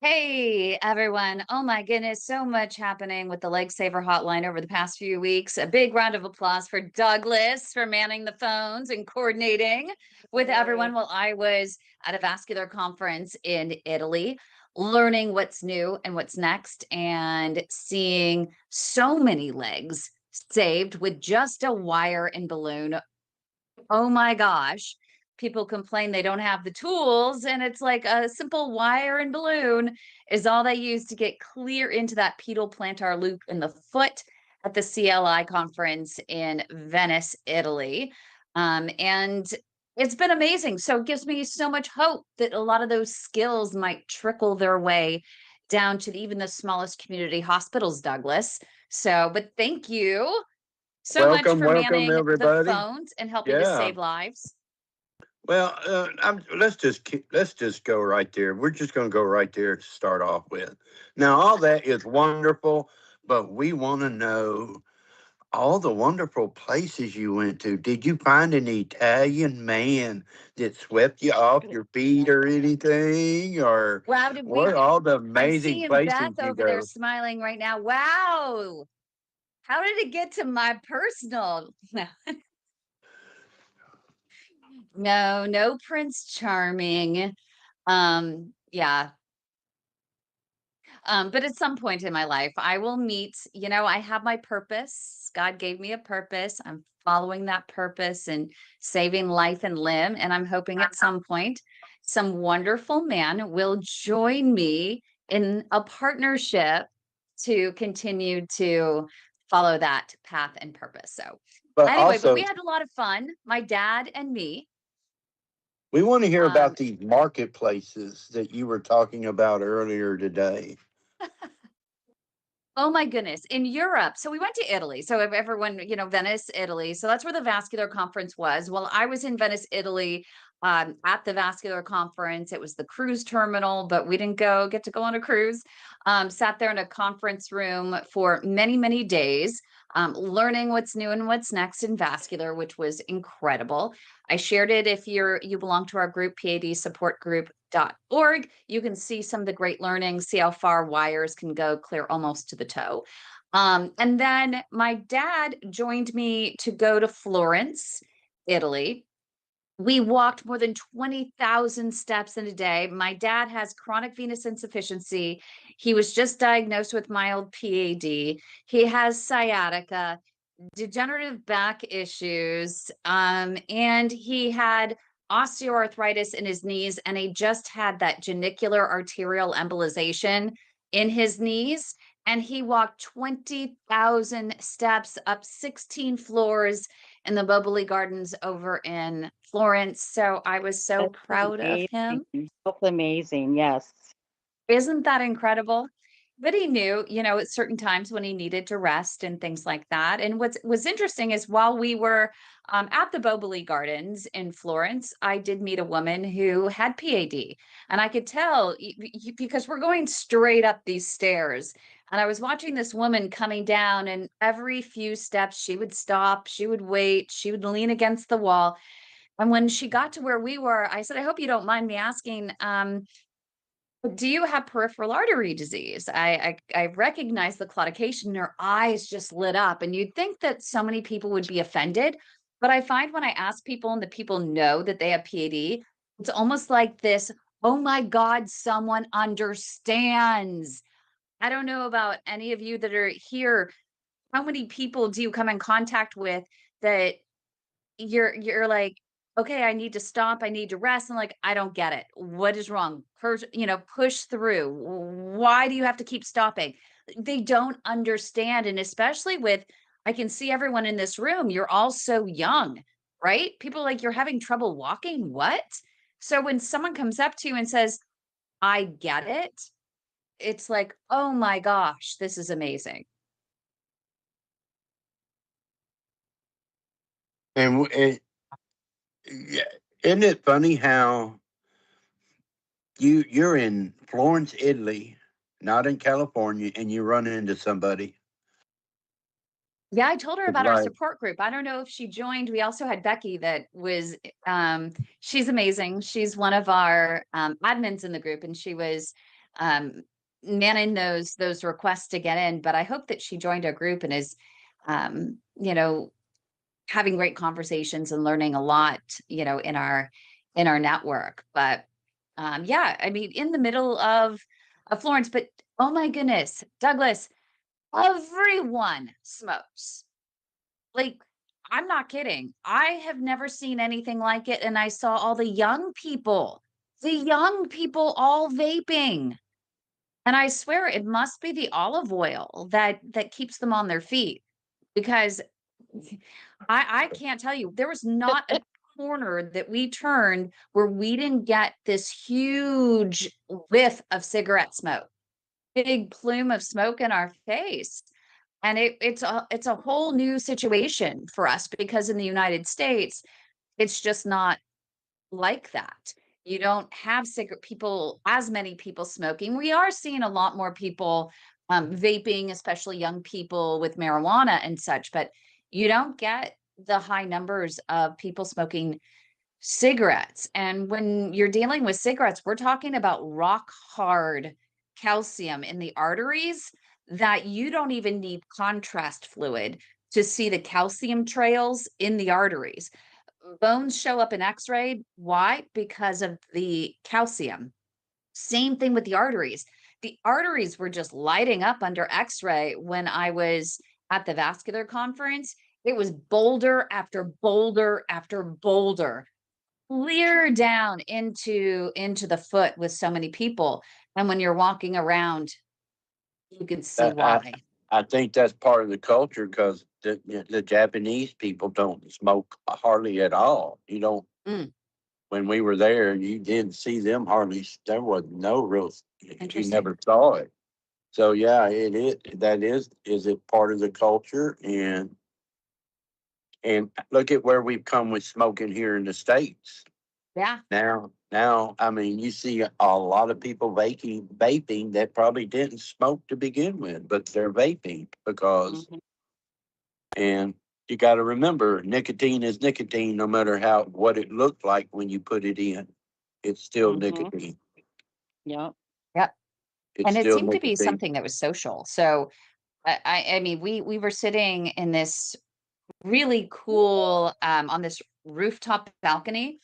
Hey everyone. Oh my goodness, so much happening with the Leg Saver Hotline over the past few weeks. A big round of applause for Douglas for manning the phones and coordinating with everyone Yay. while I was at a vascular conference in Italy, learning what's new and what's next, and seeing so many legs saved with just a wire and balloon. Oh my gosh. People complain they don't have the tools, and it's like a simple wire and balloon is all they use to get clear into that pedal plantar loop in the foot at the CLI conference in Venice, Italy. And it's been amazing. So it gives me so much hope that a lot of those skills might trickle their way down to even the smallest community hospitals, Douglas. So, but thank you so much Welcome, for welcome, manning the everybody. phones and helping to Yeah. save lives. Well, let's just go right there. We're just going to go right there to start off with. Now, all that is wonderful, but we want to know all the wonderful places you went to. Did you find an Italian man that swept you off your feet or anything, or Wow, did we what? All the I'm amazing seeing places Beth you over there go. smiling right now. Wow. How did it get to my personal? No, no Prince Charming. Yeah. But at some point in my life, I will meet, I have my purpose. God gave me a purpose. I'm following that purpose and saving life and limb. And I'm hoping at some point, some wonderful man will join me in a partnership to continue to follow that path and purpose. So, But anyway, but we also, had a lot of fun, my dad and me. we want to hear Um, about these marketplaces that you were talking about earlier today. Oh my goodness. In Europe. So we went to Italy. So if everyone, Venice, Italy. So that's where the vascular conference was. Well, I was in Venice, Italy, at the vascular conference. It was the cruise terminal, but we didn't get to go on a cruise. Sat there in a conference room for many, many days, learning what's new and what's next in vascular, which was incredible. I shared it. If you belong to our group, P.A.D support group.org, you can see some of the great learning, see how far wires can go clear almost to the toe. And then my dad joined me to go to Florence, Italy. We walked more than 20,000 steps in a day. My dad has chronic venous insufficiency. He was just diagnosed with mild PAD. He has sciatica, degenerative back issues, and he had osteoarthritis in his knees, and he just had that genicular arterial embolization in his knees. And he walked 20,000 steps up 16 floors in the Boboli Gardens over in Florence. So I was so That's proud of him. amazing. That's amazing. Yes. Isn't that incredible? But he knew, at certain times when he needed to rest and things like that. And what's was interesting is while we were at the Boboli Gardens in Florence, I did meet a woman who had PAD, and I could tell because we're going straight up these stairs. And I was watching this woman coming down, and every few steps she would stop, she would wait, she would lean against the wall. And when she got to where we were, I said, "I hope you don't mind me asking, do you have peripheral artery disease?" I recognize the claudication. Her eyes just lit up, and you'd think that so many people would be offended. But I find when I ask people and the people know that they have PAD, it's almost like this, oh my God, someone understands. I don't know about any of you that are here. How many people do you come in contact with that you're like, "Okay, I need to stop, I need to rest," and like, "I don't get it. What is wrong? Push through. Why do you have to keep stopping?" They don't understand, and especially with I can see everyone in this room, you're all so young, right? People are like, "You're having trouble walking? What?" So when someone comes up to you and says, "I get it," it's like, "Oh my gosh, this is amazing." And yeah, isn't it funny how you're in Florence, Italy, not in California, and you run into somebody. Yeah, I told her It's about our like, support group. I don't know if she joined. We also had Becky that was she's amazing. She's one of our admins in the group, and she was um, manning those requests to get in. But I hope that she joined our group and is, you know, having great conversations and learning a lot, you know, in our network. But yeah, I mean, in the middle of Florence, but oh my goodness, Douglas, everyone smokes. Like, I'm not kidding. I have never seen anything like it. And I saw all the young people all vaping. And I swear it must be the olive oil that keeps them on their feet, because I can't tell you, there was not a corner that we turned where we didn't get this huge whiff of cigarette smoke, big plume of smoke in our face. And it's a whole new situation for us, because in the United States, it's just not like that. You don't have cigarette people, as many people smoking. We are seeing a lot more people vaping, especially young people with marijuana and such, but you don't get the high numbers of people smoking cigarettes. And when you're dealing with cigarettes, we're talking about rock hard calcium in the arteries that you don't even need contrast fluid to see the calcium trails in the arteries. Bones show up in x-ray. Why? Because of the calcium. Same thing with the arteries. The arteries were just lighting up under x-ray when I was at the vascular conference. It was boulder after boulder after boulder, clear down into the foot with so many people. And when you're walking around, you can see I, why. I think that's part of the culture because the Japanese people don't smoke hardly at all. You don't. Mm, When we were there, you didn't see them hardly. There was no real. You interesting. never saw it. So yeah, it is. That is it part of the culture, and look at where we've come with smoking here in the States. Yeah. Now, I mean, you see a lot of people vaping that probably didn't smoke to begin with, but they're vaping because, Mhm. and you got to remember, nicotine is nicotine, no matter what it looked like when you put it in. It's still Mhm. nicotine. Yep. Yep. It's And it still seemed to be nicotine. something that was social. So I mean, we were sitting in this really cool on this rooftop balcony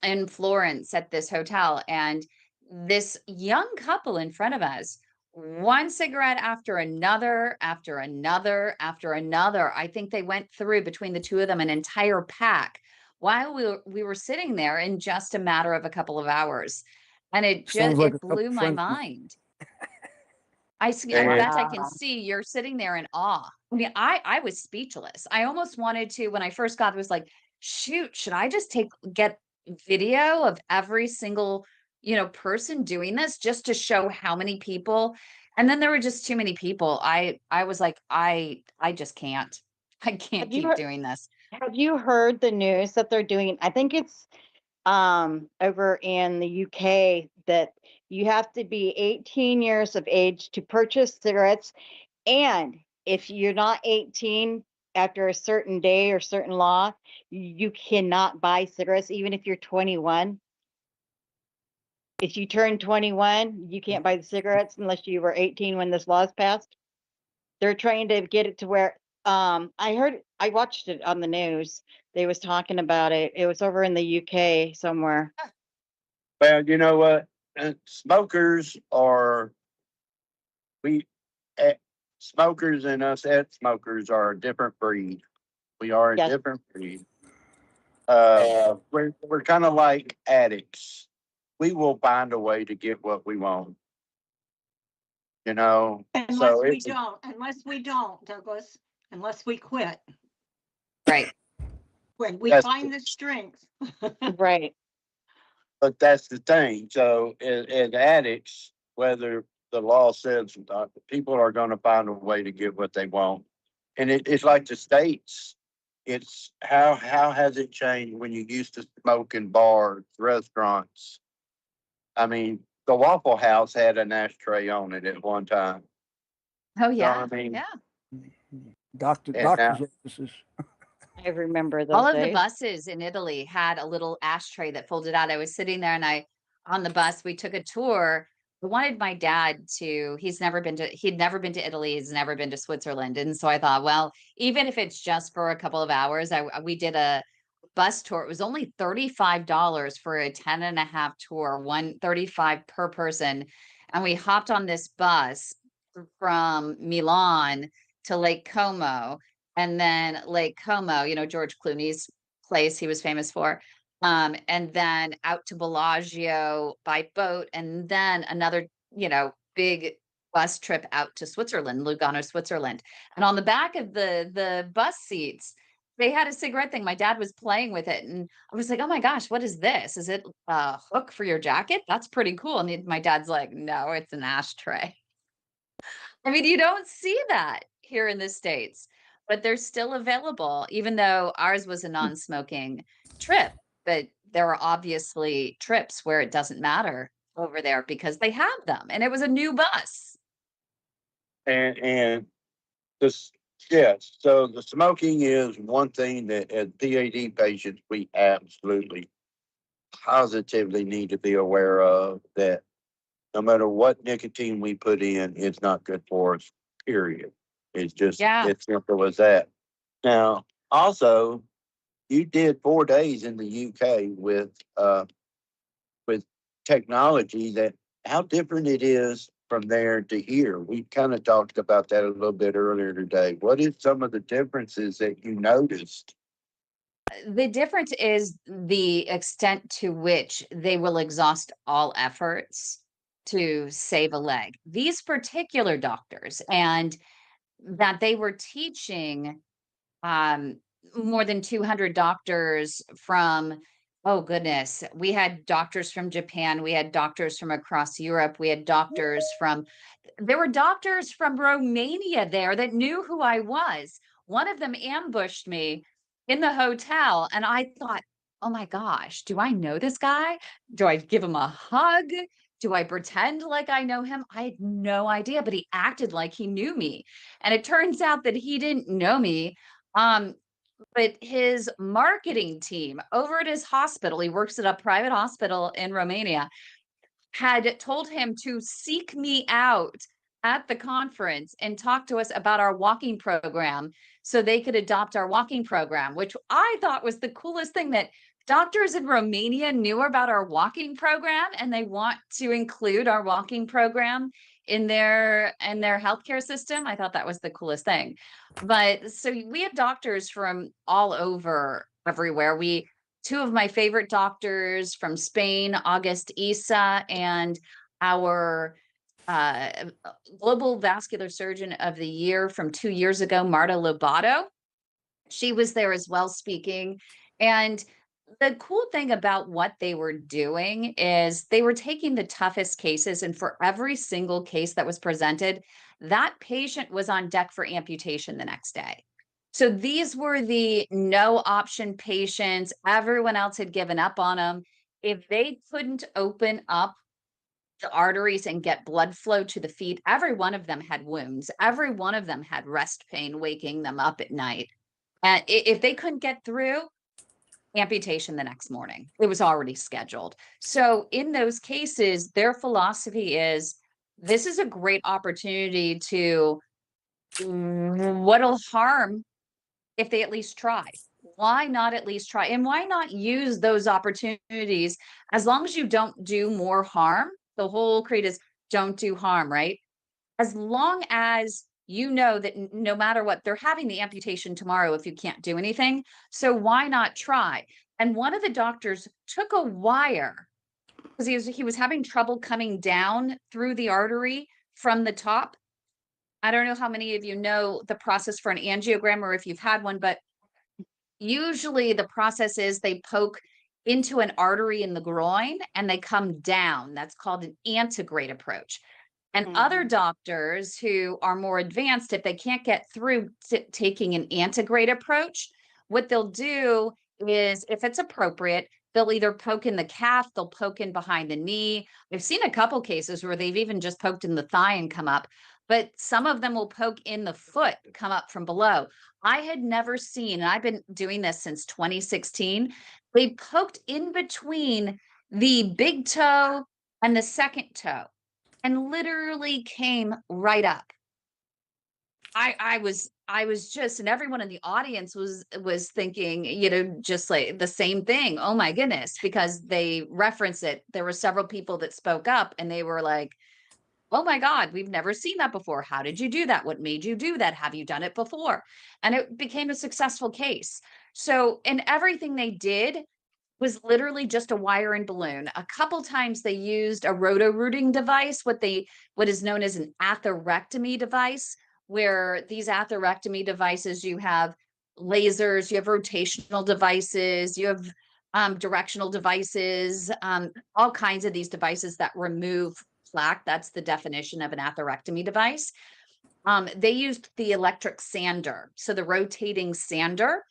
in Florence at this hotel, and this young couple in front of us, one cigarette after another, after another, after another. I think they went through, between the two of them, an entire pack while we were sitting there in just a matter of a couple of hours. And Sounds like a it couple blew my friends. mind. And Beth, I can Wow. see you're sitting there in awe. I mean, I was speechless. I almost wanted to, when I first got, it was like, shoot, should I just get video of every single, person doing this, just to show how many people? And then there were just too many people. I was like, I just can't. I can't Have you keep heard, doing this. have you heard the news that they're doing? I think it's over in the UK that you have to be 18 years of age to purchase cigarettes, and if you're not 18 after a certain day or certain law, you cannot buy cigarettes even if you're 21. If you turn 21, you can't buy the cigarettes unless you were 18 when this law is passed. They're trying to get it to where I watched it on the news. They was talking about it. It was over in the UK somewhere. well, you know what? Smokers are we eh, smokers and us ex smokers are a different breed. We are a Yes. different breed. We're kind of like addicts. We will find a way to get what we want. You know, Unless so we it's don't, Douglas, unless we quit, Right. when we that's find the strength. Right. but that's the thing. So as addicts, whether the law says people are going to find a way to get what they want, and it's like the states. It's how has it changed when you used to smoke in bars, restaurants? I mean, the Waffle House had an ashtray on it at one time. Oh So yeah. I mean, Yeah. and Doctor's now offices. I remember All those of the days. buses in Italy had a little ashtray that folded out. I was sitting there, and on the bus, we took a tour I wanted my dad to, he'd never been to Italy, he's never been to Switzerland. And so I thought, well, even if it's just for a couple of hours, we did a bus tour. It was only $35 for a 10 and a half tour, 135 per person. And we hopped on this bus from Milan to Lake Como. And then Lake Como, George Clooney's place he was famous for. And then out to Bellagio by boat, and then another, big bus trip out to Switzerland, Lugano, Switzerland. And on the back of the bus seats, they had a cigarette thing. My dad was playing with it, and I was like, "Oh my gosh, what is this? Is it a hook for your jacket? That's pretty cool." And my dad's like, "No, it's an ashtray." I mean, you don't see that here in the States, but they're still available, even though ours was a non-smoking trip. But there are obviously trips where it doesn't matter over there because they have them, and it was a new bus. And this, yes, so the smoking is one thing that as PAD patients, we absolutely positively need to be aware of, that no matter what nicotine we put in, it's not good for us, period. It's just, Yeah. it's simple as that. Now, also, you did 4 days in the UK with technology. That how different it is from there to here. We kind of talked about that a little bit earlier today. What is some of the differences that you noticed? The difference is the extent to which they will exhaust all efforts to save a leg. These particular doctors, and that they were teaching um, more than 200 doctors from, oh goodness, we had doctors from Japan, we had doctors from across Europe, we had doctors from, there were doctors from Romania there that knew who I was. One of them ambushed me in the hotel, and I thought, oh my gosh, do I know this guy? Do I give him a hug? Do I pretend like I know him? I had no idea, but he acted like he knew me. And it turns out that he didn't know me. Um, but his marketing team over at his hospital, he works at a private hospital in Romania, had told him to seek me out at the conference and talk to us about our walking program so they could adopt our walking program, which I thought was the coolest thing, that doctors in Romania knew about our walking program and they want to include our walking program in their healthcare system. I thought that was the coolest thing. But so we have doctors from all over everywhere. Two of my favorite doctors from Spain, August Isa, and our uh, global vascular surgeon of the year from 2 years ago, Marta Lobato. She was there as well speaking. And the cool thing about what they were doing is they were taking the toughest cases, and for every single case that was presented, that patient was on deck for amputation the next day. So these were the no option patients. Everyone else had given up on them. If they couldn't open up the arteries and get blood flow to the feet, every one of them had wounds. Every one of them had rest pain waking them up at night. And if they couldn't get through, amputation the next morning. It was already scheduled. So in those cases, their philosophy is, this is a great opportunity to, what'll harm if they at least try? Why not at least try? And why not use those opportunities as long as you don't do more harm? The whole creed is don't do harm, right? As long as you know that no matter what, they're having the amputation tomorrow if you can't do anything. So why not try? And one of the doctors took a wire because he was having trouble coming down through the artery from the top. I don't know how many of you know the process for an angiogram or if you've had one, but usually the process is they poke into an artery in the groin and they come down. That's called an antegrade approach. And other doctors who are more advanced, if they can't get through taking an antegrade approach, what they'll do is, if it's appropriate, they'll either poke in the calf, they'll poke in behind the knee. I've seen a couple cases where they've even just poked in the thigh and come up, but some of them will poke in the foot, come up from below. I had never seen, and I've been doing this since 2016, they poked in between the big toe and the second toe. and literally came right up. I was just, and everyone in the audience was thinking, just like the same thing. Oh my goodness, because they reference it. There were several people that spoke up and they were like, oh my God, we've never seen that before. How did you do that? What made you do that? Have you done it before? And it became a successful case. So, and everything they did was literally just a wire and balloon. A couple times they used a roto-rooting device, what is known as an atherectomy device, where these atherectomy devices, you have lasers, you have rotational devices, you have directional devices, all kinds of these devices that remove plaque. That's the definition of an atherectomy device. They used the electric sander, so the rotating sander,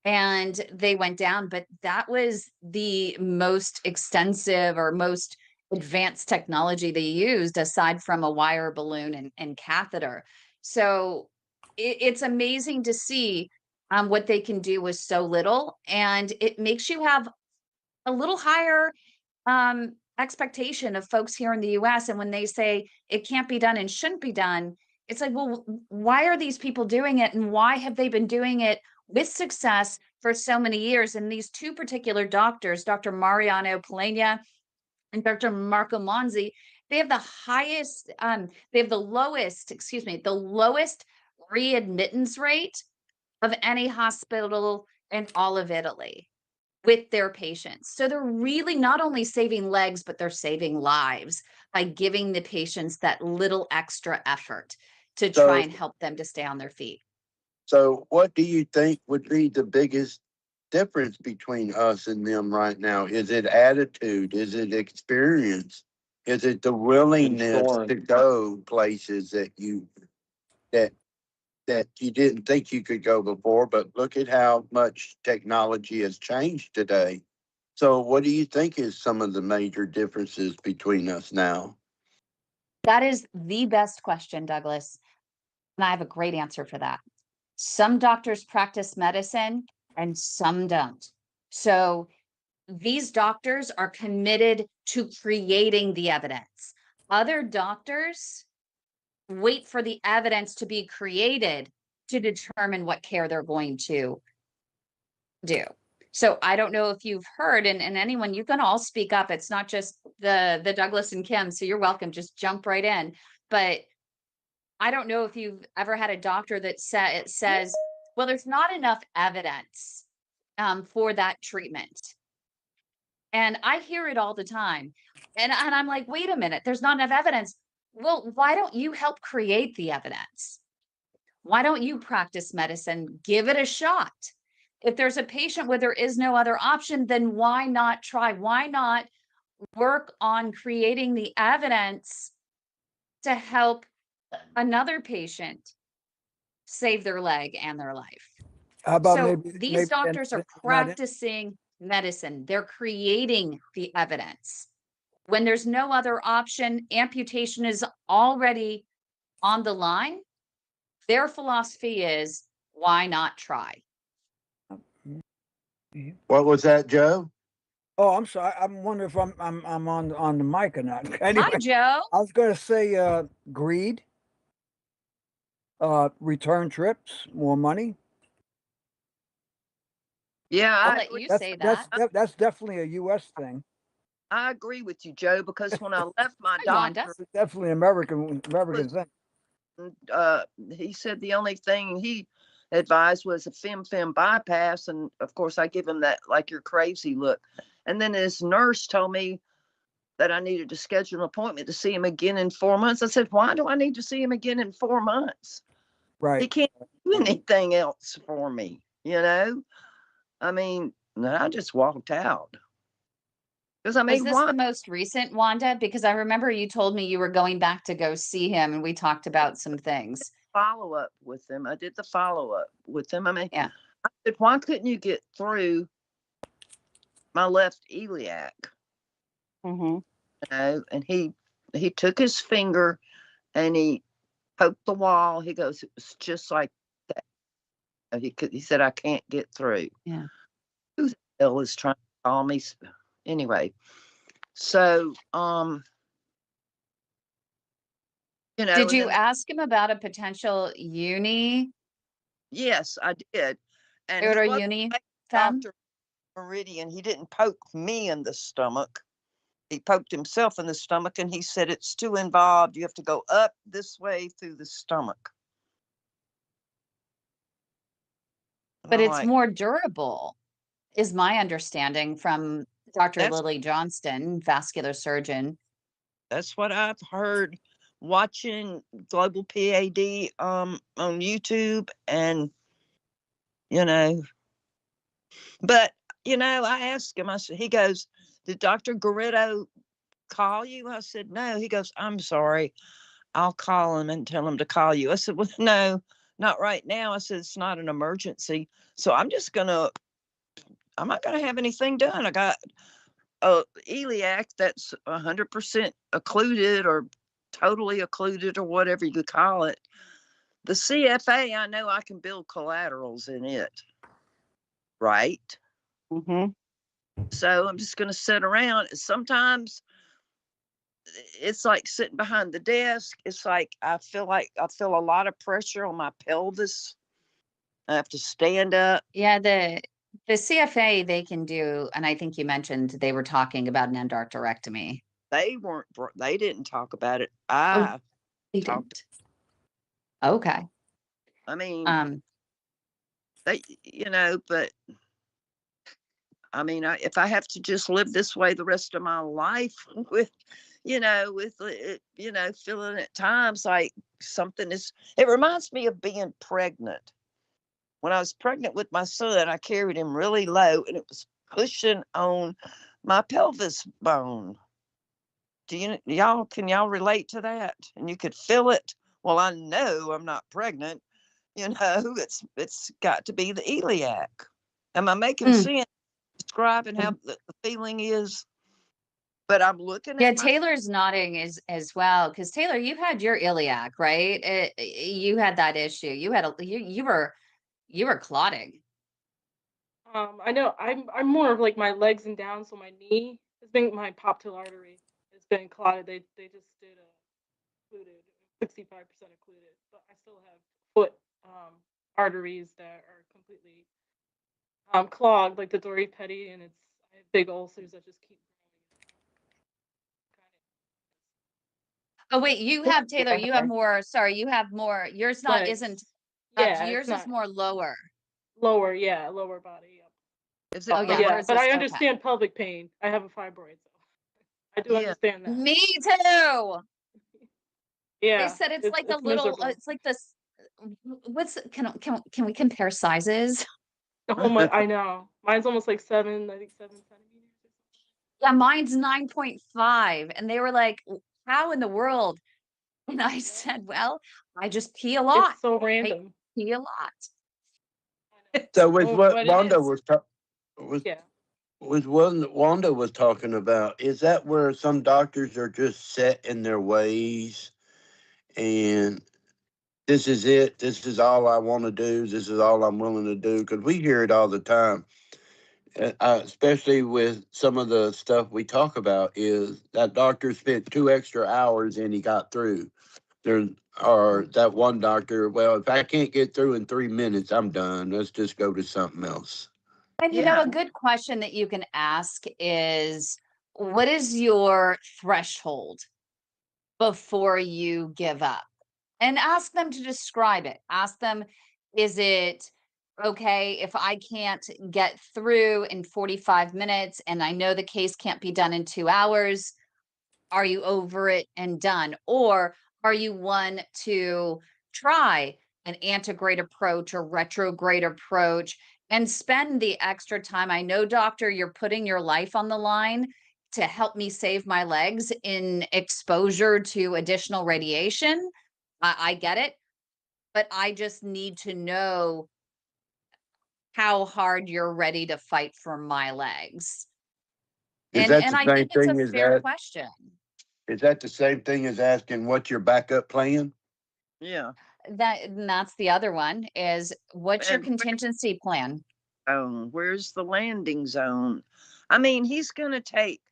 and they went down, but that was the most extensive or most advanced technology they used aside from a wire balloon and catheter. So it's amazing to see what they can do with so little, and it makes you have a little higher expectation of folks here in the US. And when they say it can't be done and shouldn't be done, it's like, well, why are these people doing it? And why have they been doing it with success for so many years? And these two particular doctors, Dr. Mariano Palena and Dr. Marco Monzi, they have the highest, they have the lowest, the lowest readmittance rate of any hospital in all of Italy with their patients. So they're really not only saving legs, but they're saving lives by giving the patients that little extra effort to try So, and help them to stay on their feet. so what do you think would be the biggest difference between us and them right now? Is it attitude? Is it experience? Is it the willingness to go places that that you didn't think you could go before? But look at how much technology has changed today. So, what do you think is some of the major differences between us now? That is the best question, Douglas. And I have a great answer for that. Some doctors practice medicine and some don't. So these doctors are committed to creating the evidence. Other doctors wait for the evidence to be created to determine what care they're going to do. So I don't know if you've heard, and anyone, you can all speak up. It's not just the Douglas and Kim, so you're welcome. Just jump right in. But I don't know if you've ever had a doctor that says, well, there's not enough evidence for that treatment. And I hear it all the time. And I'm like, wait a minute, there's not enough evidence. Well, why don't you help create the evidence? Why don't you practice medicine? Give it a shot. If there's a patient where there is no other option, then why not try? Why not work on creating the evidence to help another patient save their leg and their life? How about So maybe these they're doctors are not in, practicing medicine. They're creating the evidence. When there's no other option, amputation is already on the line. Their philosophy is, why not try? What was that, Joe? Oh, I'm sorry. I'm wondering if I'm on the mic or not. Hi, Anyway, Joe. I was going to say greed, return trips, more money. Yeah, I'll I let agree. you That's say that's that. that's definitely a U.S. thing. I agree with you, Joe, because when I left my Hi, Wanda. doctor, It's definitely American thing. uh, he said the only thing he advised was a fem bypass, and of course I give him that like you're crazy look. And then his nurse told me that I needed to schedule an appointment to see him again in 4 months. I said, why do I need to see him again in 4 months? He Right. can't do anything else for me, you know? I mean, and I just walked out. Because I Was mean, this why the most recent, Wanda? Because I remember you told me you were going back to go see him and we talked about some things. follow up with him? I did the follow up with him. I mean, Yeah. I said, why couldn't you get through my left iliac? Mm-hmm. You know, and he took his finger and he poked the wall. He goes, it was just like that. And he said, I can't get through. Yeah. Who the hell is trying to call me? Anyway, so you know, Did and you then, ask him about a potential uni yes, I did. And he or was uni a fem? doctor Meridian. He didn't poke me in the stomach. He poked himself in the stomach and he said it's too involved. You have to go up this way through the stomach. And But I'm it's like, more durable, is my understanding from Dr. that's Lily Johnston, vascular surgeon. that's what I've heard watching Global PAD on YouTube, and you know, but I asked him, I said, he goes, did Dr. Garrido call you? I said, no. He goes, I'm sorry. I'll call him and tell him to call you. I said, well, no, not right now. I said, it's not an emergency. So I'm not gonna have anything done. I got a iliac that's 100% occluded or totally occluded or whatever you could call it. The CFA, I know I can build collaterals in it, right? Mm-hmm. So I'm just gonna sit around. Sometimes it's like sitting behind the desk. It's like I feel a lot of pressure on my pelvis. I have to stand up. Yeah, the CFA they can do, and I think you mentioned they were talking about an endarterectomy. They didn't talk about it. Oh, I they talked. didn't. Okay. I mean, Um, but I mean, if I have to just live this way the rest of my life with, with it, feeling at times like something is, it reminds me of being pregnant. When I was pregnant with my son, I carried him really low and it was pushing on my pelvis bone. Can y'all relate to that? And you could feel it. Well, I know I'm not pregnant. It's got to be the iliac. Am I making mm. sense? Describing how the feeling is? But I'm looking Yeah, at my, Taylor's nodding as well because Taylor, you've had your iliac, right? You had that issue. You had you were clotting. I know I'm more of like my legs and down, so my knee has been my popliteal artery has been clotted. They just did a occluded, 65% occluded, but I still have foot arteries that are completely clogged, like the Dory Petty, and I have big ulcers that just keep Oh wait, you growing. have Taylor, you have more, sorry, you have more. Yours not isn't Legs. Yeah, it's yours is not more lower. lower. Yeah, lower body. Yep. is Oh it yeah, lower? Yeah, hers but is I okay. understand pelvic pain. I have a fibroid, so I do Yeah. understand that. Me too. They Yeah, said it's like a it's little miserable. it's like this what's can we compare sizes? Oh my, I know. Mine's almost like 7 centimeters. Yeah, mine's 9.5 and they were like, how in the world? And I Yeah, said, well, I just pee a it's lot. so I random. pee a lot. I know. So with Oh, what but it Wanda is. was ta- was Yeah. was what Wanda was talking about, is that where some doctors are just set in their ways and this is it, this is all I want to do, this is all I'm willing to do? Because we hear it all the time, especially with some of the stuff we talk about, is that doctor spent 2 extra hours and he got through. There, or that one doctor, well, if I can't get through in 3 minutes, I'm done. Let's just go to something else. And Yeah. a good question that you can ask is what is your threshold before you give up? And ask them to describe it. Ask them, is it okay if I can't get through in 45 minutes and I know the case can't be done in 2 hours? Are you over it and done? Or are you one to try an antegrade approach or retrograde approach and spend the extra time? I know, doctor, you're putting your life on the line to help me save my legs in exposure to additional radiation. I get it, but I just need to know how hard you're ready to fight for my legs. Is that And the I same think it's a thing as fair that? question. Is that the same thing as asking what's your backup plan? Yeah. That's the other one is what's your And contingency plan? where's the landing zone? I mean, he's going to take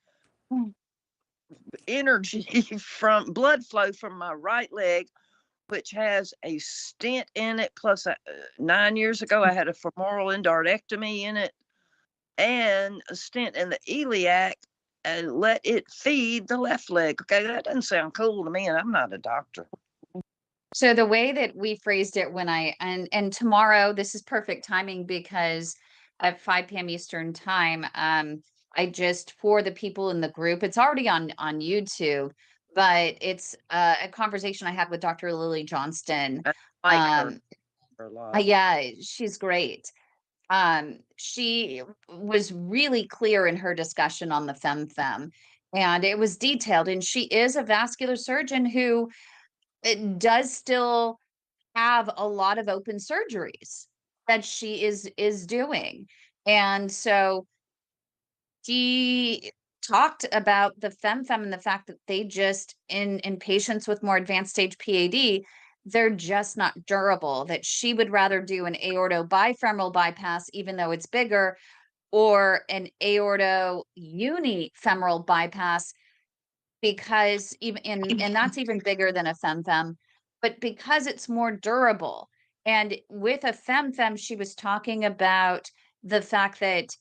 Mm. energy from blood flow from my right leg, which has a stent in it. Plus, 9 years ago, I had a femoral endarterectomy in it and a stent in the iliac and let it feed the left leg. Okay, that doesn't sound cool to me, and I'm not a doctor. So the way that we phrased it when and tomorrow, this is perfect timing because at 5 p.m. Eastern time, I just, for the people in the group, it's already on YouTube, but it's a conversation I had with Dr. Lily Johnston. I like her Um, a lot. yeah, she's great. She was really clear in her discussion on the FemFem, and it was detailed. And she is a vascular surgeon who does still have a lot of open surgeries that she is doing. And so she talked about the FemFem and the fact that they just in patients with more advanced stage PAD, they're just not durable, that she would rather do an aorto bifemoral bypass, even though it's bigger, or an aorto unifemoral bypass, because even and that's even bigger than a femfem, but because it's more durable. And with a femfem, she was talking about the fact that,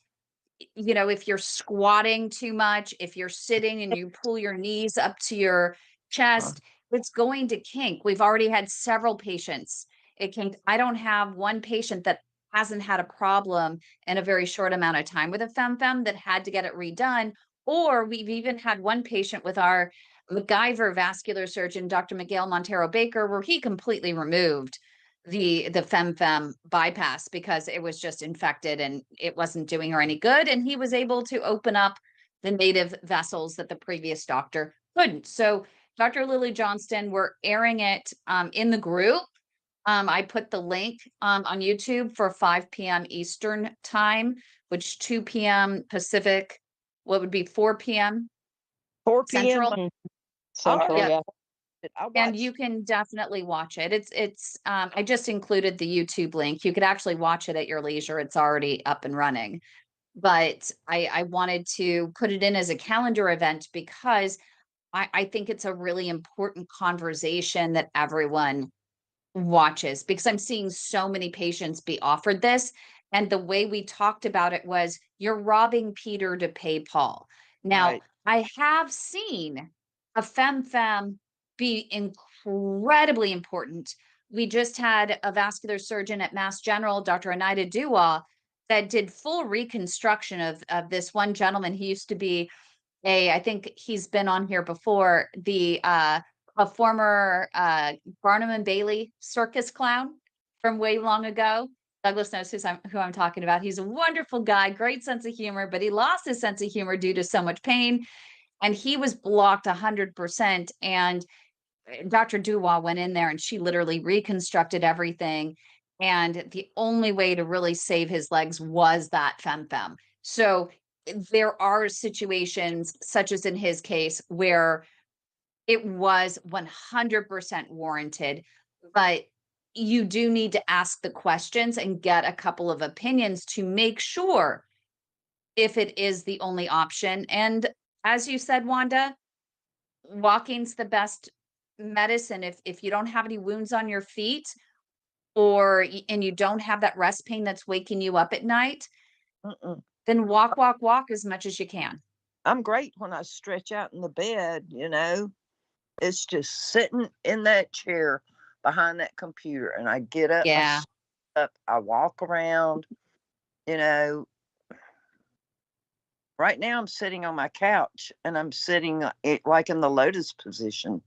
you know, if you're squatting too much, if you're sitting and you pull your knees up to your chest, it's going to kink. We've already had several patients. It can, I don't have one patient that hasn't had a problem in a very short amount of time with a femfem that had to get it redone. Or we've even had one patient with our MacGyver vascular surgeon, Dr. Miguel Montero Baker, where he completely removed the femfem bypass because it was just infected and it wasn't doing her any good, and he was able to open up the native vessels that the previous doctor couldn't. So Dr. Lily Johnston, we're airing it in the group. I put the link on YouTube for 5 p.m. Eastern time, which 2 p.m. Pacific, what would be 4 p.m. 4 p.m. Central. Central, right. Yeah, yeah. and you can definitely watch it. It's I just included the YouTube link. You could actually watch it at your leisure. It's already up and running. But I wanted to put it in as a calendar event because I think it's a really important conversation that everyone watches, because I'm seeing so many patients be offered this. And the way we talked about it was, you're robbing Peter to pay Paul. Now, Right. I have seen a femfem be incredibly important. We just had a vascular surgeon at Mass General, Dr. Anita Dua, that did full reconstruction of this one gentleman. He used to be I think he's been on here before, a former Barnum and Bailey circus clown from way long ago. Douglas knows who I'm talking about. He's a wonderful guy, great sense of humor, but he lost his sense of humor due to so much pain, and he was blocked 100%. And Dr. Duwa went in there and she literally reconstructed everything. And the only way to really save his legs was that femfem. So there are situations, such as in his case, where it was 100% warranted, but you do need to ask the questions and get a couple of opinions to make sure if it is the only option. And as you said, Wanda, walking's the best medicine. If you don't have any wounds on your feet, or and you don't have that rest pain that's waking you up at night, Mm-mm. then walk as much as you can. I'm great when I stretch out in the bed, you know. It's just sitting in that chair behind that computer, and I get up, Yeah. I walk around, you know. Right now, I'm sitting on my couch and I'm sitting it like in the lotus position,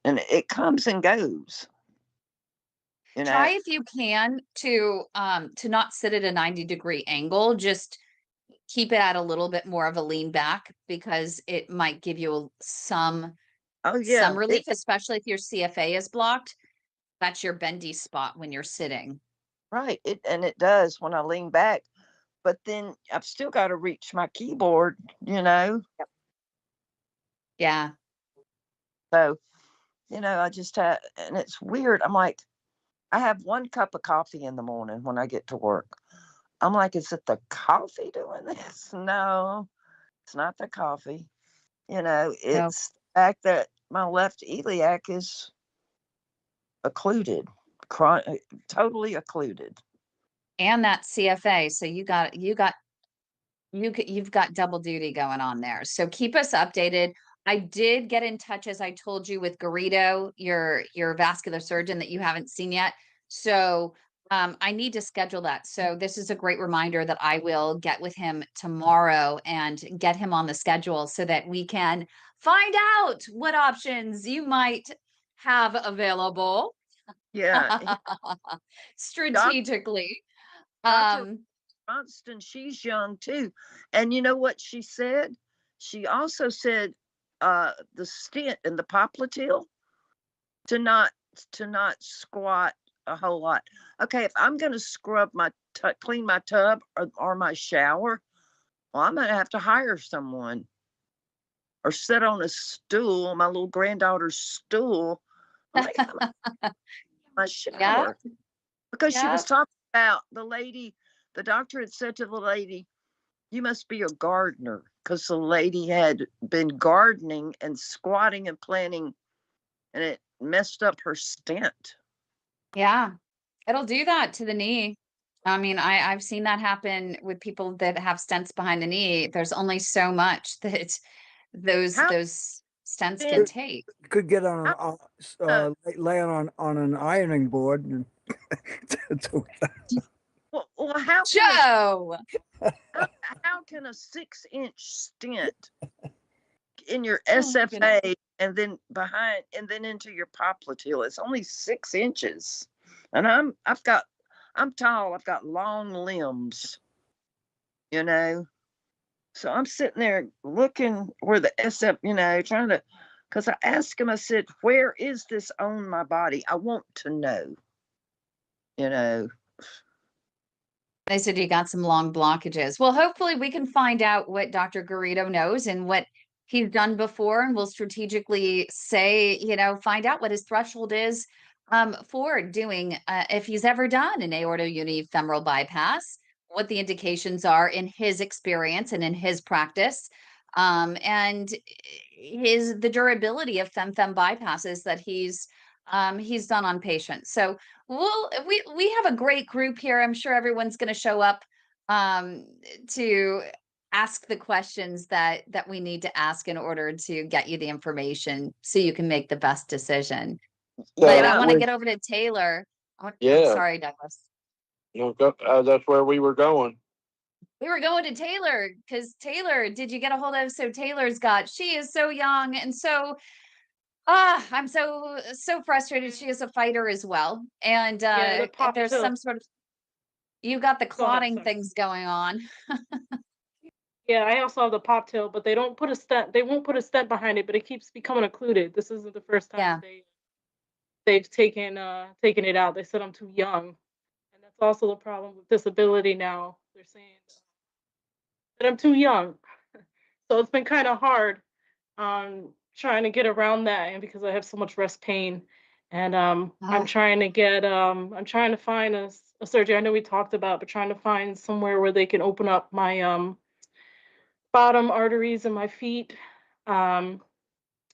and it comes and goes, you know. Try if you can to not sit at a 90-degree angle. Just keep it at a little bit more of a lean back, because it might give you Oh some yeah, relief, especially if your CFA is blocked. That's your bendy spot when you're sitting. right. It does when I lean back, but then I've still got to reach my keyboard, you know. Yeah. So, you know, I just have, and it's weird. I'm like, I have one cup of coffee in the morning when I get to work. I'm like, is it the coffee doing this? No, it's not the coffee. Well, It's the fact that my left iliac is occluded, totally occluded. and that CFA. So you've got double duty going on there. So keep us updated. I did get in touch, as I told you, with Garrido, your vascular surgeon that you haven't seen yet. So I need to schedule that. So this is a great reminder that I will get with him tomorrow and get him on the schedule so that we can find out what options you might have available Yeah, doc, strategically. Dr. Um, Johnston, she's young too. And you know what she said? She also said the stent in the popliteal to not squat a whole lot. Okay, if I'm going to scrub my clean my tub or my shower, well, I'm going to have to hire someone or sit on a stool, my little granddaughter's stool. I'm like, my yeah, shower. Because she yeah. was talking about the lady, the doctor had said to the lady, you must be a gardener, because the lady had been gardening and squatting and planting, and it messed up her stent. Yeah, it'll do that to the knee. I mean, I've seen that happen with people that have stents behind the knee. There's only so much that How those stents can then? take. Could get on How, an uh, lay on an ironing board and to- well, how can Joe, how can a 6-inch stent in your oh my goodness. SFA and then behind and then into your popliteal? It's only 6 inches, and I'm tall. I've got long limbs, you know. So I'm sitting there looking where the SF, trying to, because I asked him, I said, where is this on my body? I want to know, you know. They said you got some long blockages. Well, hopefully we can find out what Dr. Garrido knows and what he's done before, and we'll strategically say, find out what his threshold is for doing, if he's ever done an aorta unifemoral bypass, what the indications are in his experience and in his practice, and the durability of fem bypasses that he's done on patients. So we have a great group here. I'm sure everyone's going to show up to ask the questions that we need to ask in order to get you the information so you can make the best decision. But I Yeah, Yeah. want to get over to Taylor. I'm yeah, sorry, Douglas. that's where we were going. We were going to Taylor because Taylor, did you get a hold of? So she is so young and so I'm so frustrated. She is a fighter as well. And Yeah, the pop there's pill. some sort of you got the Go ahead, clotting sorry. things going on. Yeah, I also have the pop tail, but they don't put a stent. They won't put a stent behind it, but it keeps becoming occluded. This isn't the first time Yeah. they've taken it out. They said I'm too young, and that's also the problem with disability now. They're saying that I'm too young, so it's been kind of hard trying to get around that, and because I have so much rest pain, and I'm Ah, trying to get I'm trying to find a surgery. I know we talked about, but trying to find somewhere where they can open up my bottom arteries in my feet. Um,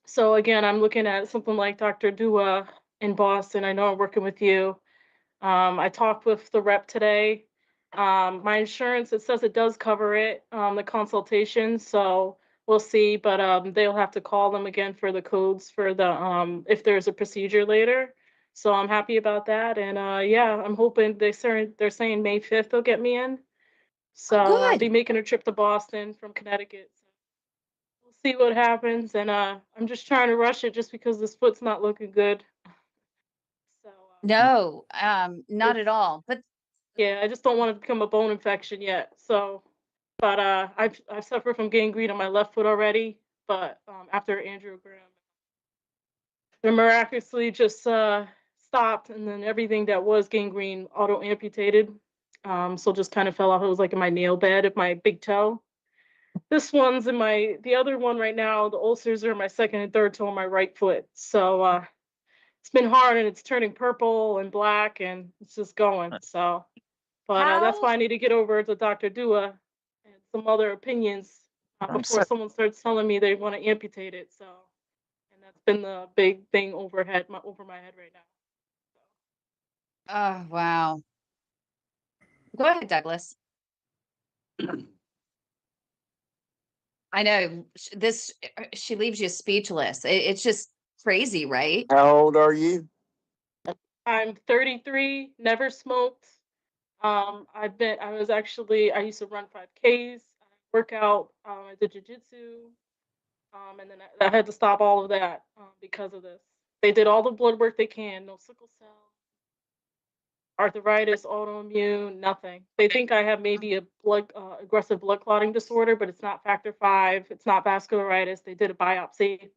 so again, I'm looking at something like Dr. Dua in Boston. I know I'm working with you. I talked with the rep today. My insurance, it says it does cover it, the consultation. So we'll see, but they'll have to call them again for the codes for the if there's a procedure later. So I'm happy about that. And yeah, I'm hoping they're saying May 5th they'll get me in. oh, So I'll be good. making a trip to Boston from Connecticut. So we'll see what happens. And I'm just trying to rush it just because this foot's not looking good. So No, not at it's all. But yeah, I just don't want it to become a bone infection yet. So, but I've suffered from gangrene on my left foot already. But after angiogram, it miraculously just stopped, and then everything that was gangrene auto amputated. So just kind of fell off. It was like in my nail bed of my big toe. This one's in the other one right now. The ulcers are in my second and third toe on my right foot. So it's been hard, and it's turning purple and black, and it's just going. So, but that's how why I need to get over to Dr. Dua and some other opinions I'm before so someone starts telling me they want to amputate it. So, and that's been the big thing over my head right now. Oh, wow. Go ahead, Douglas. I know she leaves you speechless. It's just crazy, right? How old are you? I'm 33, never smoked. I used to run 5Ks, work out, I did jujitsu, and then I had to stop all of that because of this. They did all the blood work they can, no sickle cell, arthritis, autoimmune, nothing. They think I have maybe a aggressive blood clotting disorder, but it's not factor V, it's not vascularitis. They did a biopsy,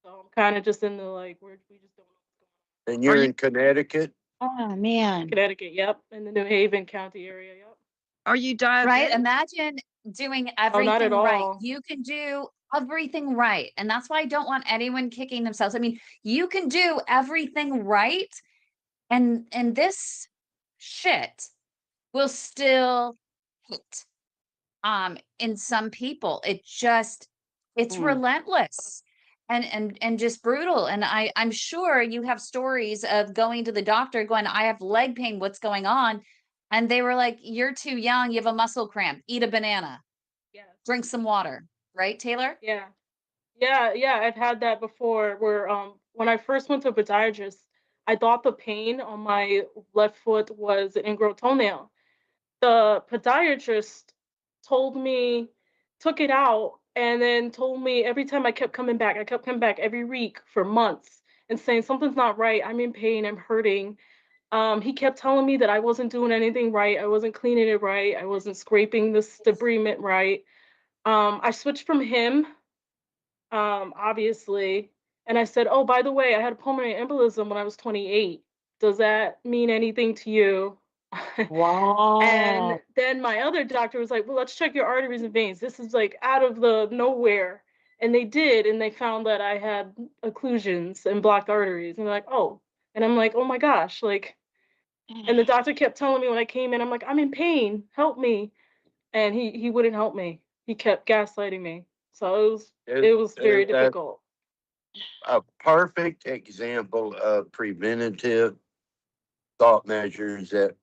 so I'm kind of just in the like, we just don't know what's going And are you're you in Connecticut? Oh on. man. Connecticut, yep, in the New Haven County area, yep. are you Right? diabetic? Imagine doing Oh, not at everything right. all. You can do everything right. And that's why I don't want anyone kicking themselves. I mean, you can do everything right, and this shit will still hit. In some people, it's Mm. relentless and just brutal. And I'm sure you have stories of going to the doctor going, I have leg pain, what's going on? And they were like, you're too young, you have a muscle cramp, eat a banana, Yes. drink some water, right, Taylor? Yeah. Yeah, I've had that before where when I first went to a podiatrist, I thought the pain on my left foot was an ingrown toenail. The podiatrist told me, took it out, and then told me every time I kept coming back every week for months and saying something's not right, I'm in pain, I'm hurting. He kept telling me that I wasn't doing anything right, I wasn't cleaning it right, I wasn't scraping this debris right. I switched from him, obviously. And I said, oh, by the way, I had a pulmonary embolism when I was 28. Does that mean anything to you? And Wow. then my other doctor was like, well, let's check your arteries and veins. This is like out of the nowhere. And they did, and they found that I had occlusions and blocked arteries. And they're like, oh. And I'm like, oh my gosh, like, and the doctor kept telling me when I came in, I'm like, I'm in pain, help me. And he wouldn't help me. He kept gaslighting me. So Is, it was very is that difficult. a perfect example of preventative thought measures that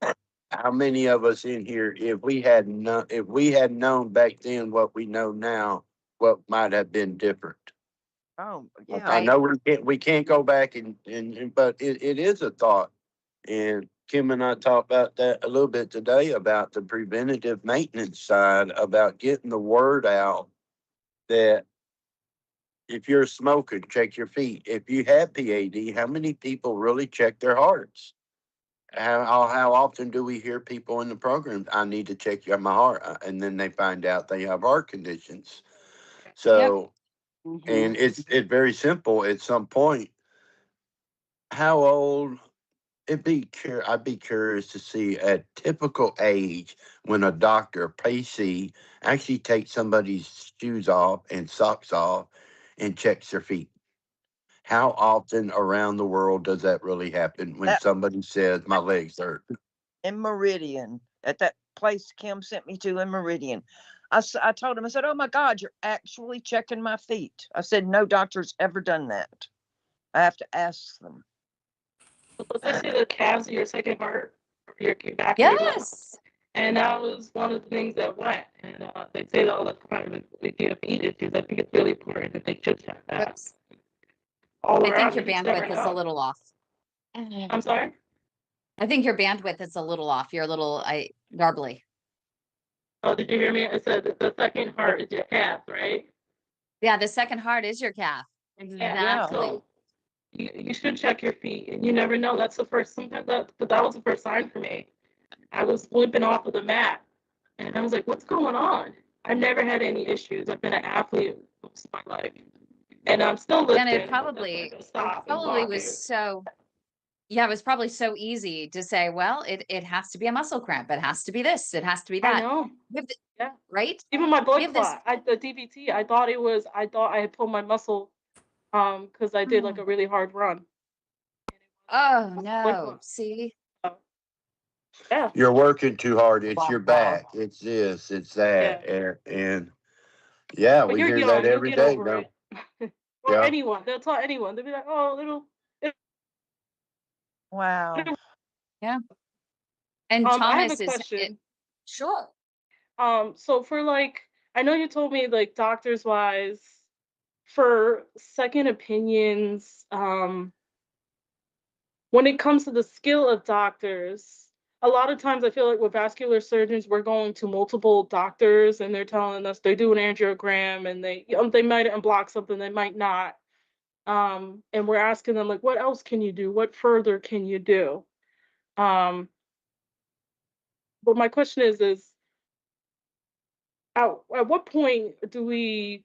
how many of us in here, if we had known back then what we know now, what might have been different? Oh, yeah. I Right. know we can't go back but it is a thought. And Kim and I talked about that a little bit today about the preventative maintenance side, about getting the word out that if you're a smoker, check your feet. If you have PAD, how many people really check their hearts? How often do we hear people in the program, I need to check my heart, and then they find out they have heart conditions. Yep. So, Hmm. and it's very simple. At some point, how old? I'd be curious to see a typical age when a doctor, PC, actually takes somebody's shoes off and socks off and checks their feet. How often around the world does that really happen when That somebody says my legs hurt? in Meridian, at that place Kim sent me to in Meridian. I told him, I said, oh my God, you're actually checking my feet. I said, no doctor's ever done that. I have to ask them. Let's say the calves of your second heart, your back or your leg. Yes. And that was one of the things that went. And they say that all the time if you have feet issues, I think it's really important that they just check that Whoops. all I think around. your You just never bandwidth is a know. little off. I'm sorry? I think your bandwidth is a little off. You're a little garbly. Oh, did you hear me? I said that the second heart is your calf, right? Yeah, the second heart is your calf. Yeah. Yeah. Exactly. So you should check your feet. And you never know. That's the first, sometimes that was the first sign for me. I was limping off of the mat. And I was like, what's going on? I've never had any issues. I've been an athlete most of my life. And I'm still And lifting. it I'm not gonna probably go stop and probably was walking. so yeah, it was probably so easy to say, well, it has to be a muscle cramp. It has to be this. It has to be I that. know. We have Yeah. right? Even my We blood have this. clot, the DVT, I thought I had pulled my muscle because I did like a really hard run. Oh Blood no. clot. See? So, yeah. You're working too hard. It's your back. It's this. It's Yeah. that. And Yeah, But we you're hear that young, you'll every get day, over though. it. Or Yeah. anyone, they'll tell anyone. They'll be like, "Oh, Wow. it'll." Yeah. And I have a Thomas is it question. sure. So for like, I know you told me like doctors wise, for second opinions, when it comes to the skill of doctors, a lot of times I feel like with vascular surgeons, we're going to multiple doctors and they're telling us they do an angiogram and they might unblock something, they might not. And we're asking them like, what else can you do? What further can you do? Um, but my question is at what point do we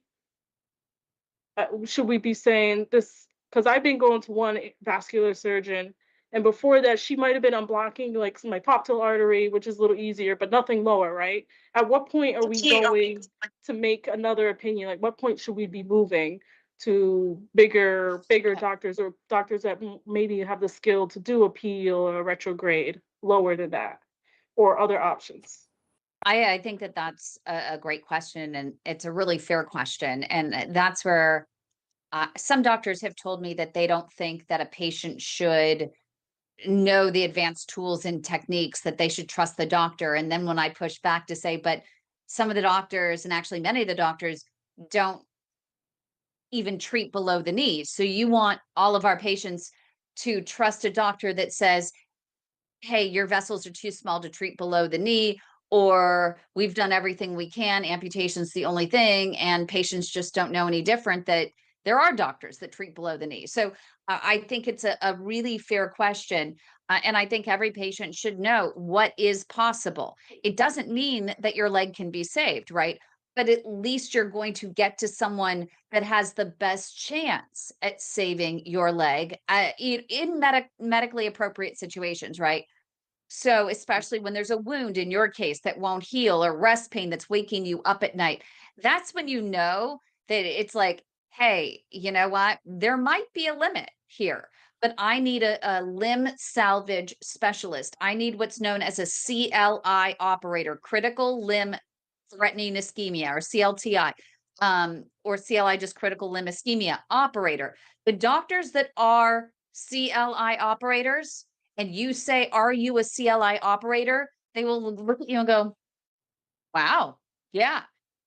should we be saying this? Because I've been going to one vascular surgeon, and before that, she might have been unblocking like my popliteal artery, which is a little easier, but nothing lower, right? At what point are we going to make another opinion? Like, what point should we be moving to bigger doctors or doctors that maybe have the skill to do a PE or a retrograde lower than that, or other options? I think that that's a great question, and it's a really fair question. And that's where some doctors have told me that they don't think that a patient should know the advanced tools and techniques, that they should trust the doctor. And then when I push back to say, but some of the doctors, and actually many of the doctors, don't even treat below the knee. So you want all of our patients to trust a doctor that says, hey, your vessels are too small to treat below the knee, or we've done everything we can, amputation's the only thing, and patients just don't know any different, that there are doctors that treat below the knee. So I think it's a really fair question. And I think every patient should know what is possible. It doesn't mean that your leg can be saved, right? But at least you're going to get to someone that has the best chance at saving your leg in medically appropriate situations, right? So, especially when there's a wound in your case that won't heal, or rest pain that's waking you up at night, that's when you know that it's like, hey, you know what? There might be a limit here, but I need a limb salvage specialist. I need what's known as a CLI operator, critical limb threatening ischemia, or CLTI, or CLI, just critical limb ischemia operator. The doctors that are CLI operators, and you say, are you a CLI operator? They will look at you and go, wow, yeah.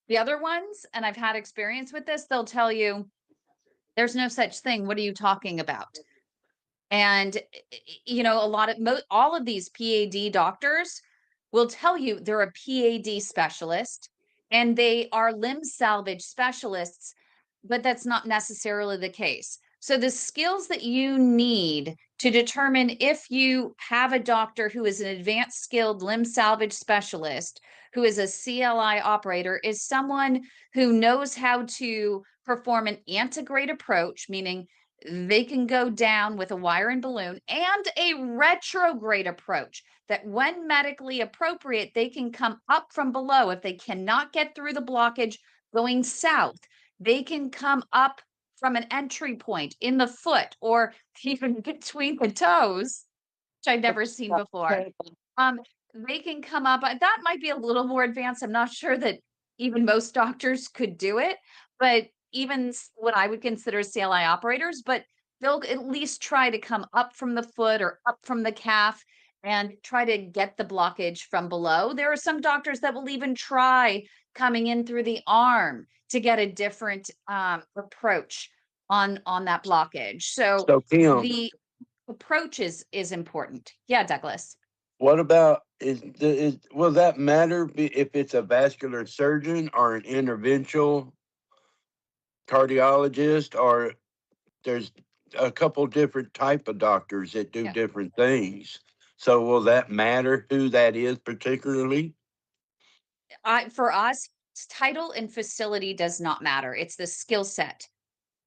The other ones, and I've had experience with this, they'll tell you, there's no such thing. What are you talking about? And a lot of all of these PAD doctors will tell you they're a PAD specialist and they are limb salvage specialists, but that's not necessarily the case. So the skills that you need to determine if you have a doctor who is an advanced skilled limb salvage specialist, who is a CLI operator, is someone who knows how to perform an antegrade approach, meaning they can go down with a wire and balloon, and a retrograde approach, that when medically appropriate, they can come up from below. If they cannot get through the blockage going south, they can come up from an entry point in the foot, or even between the toes, which I've never seen before. Um, they can come up. That might be a little more advanced. I'm not sure that even most doctors could do it, but even what I would consider CLI operators, but they'll at least try to come up from the foot or up from the calf and try to get the blockage from below. There are some doctors that will even try coming in through the arm to get a different approach on that blockage. So So Kim, the approach is important. Yeah, Douglas. what about will that matter if it's a vascular surgeon or an interventional cardiologist, or there's a couple different type of doctors that do Yeah. different things? So will that matter who that is particularly? For us, title and facility does not matter. It's the skill set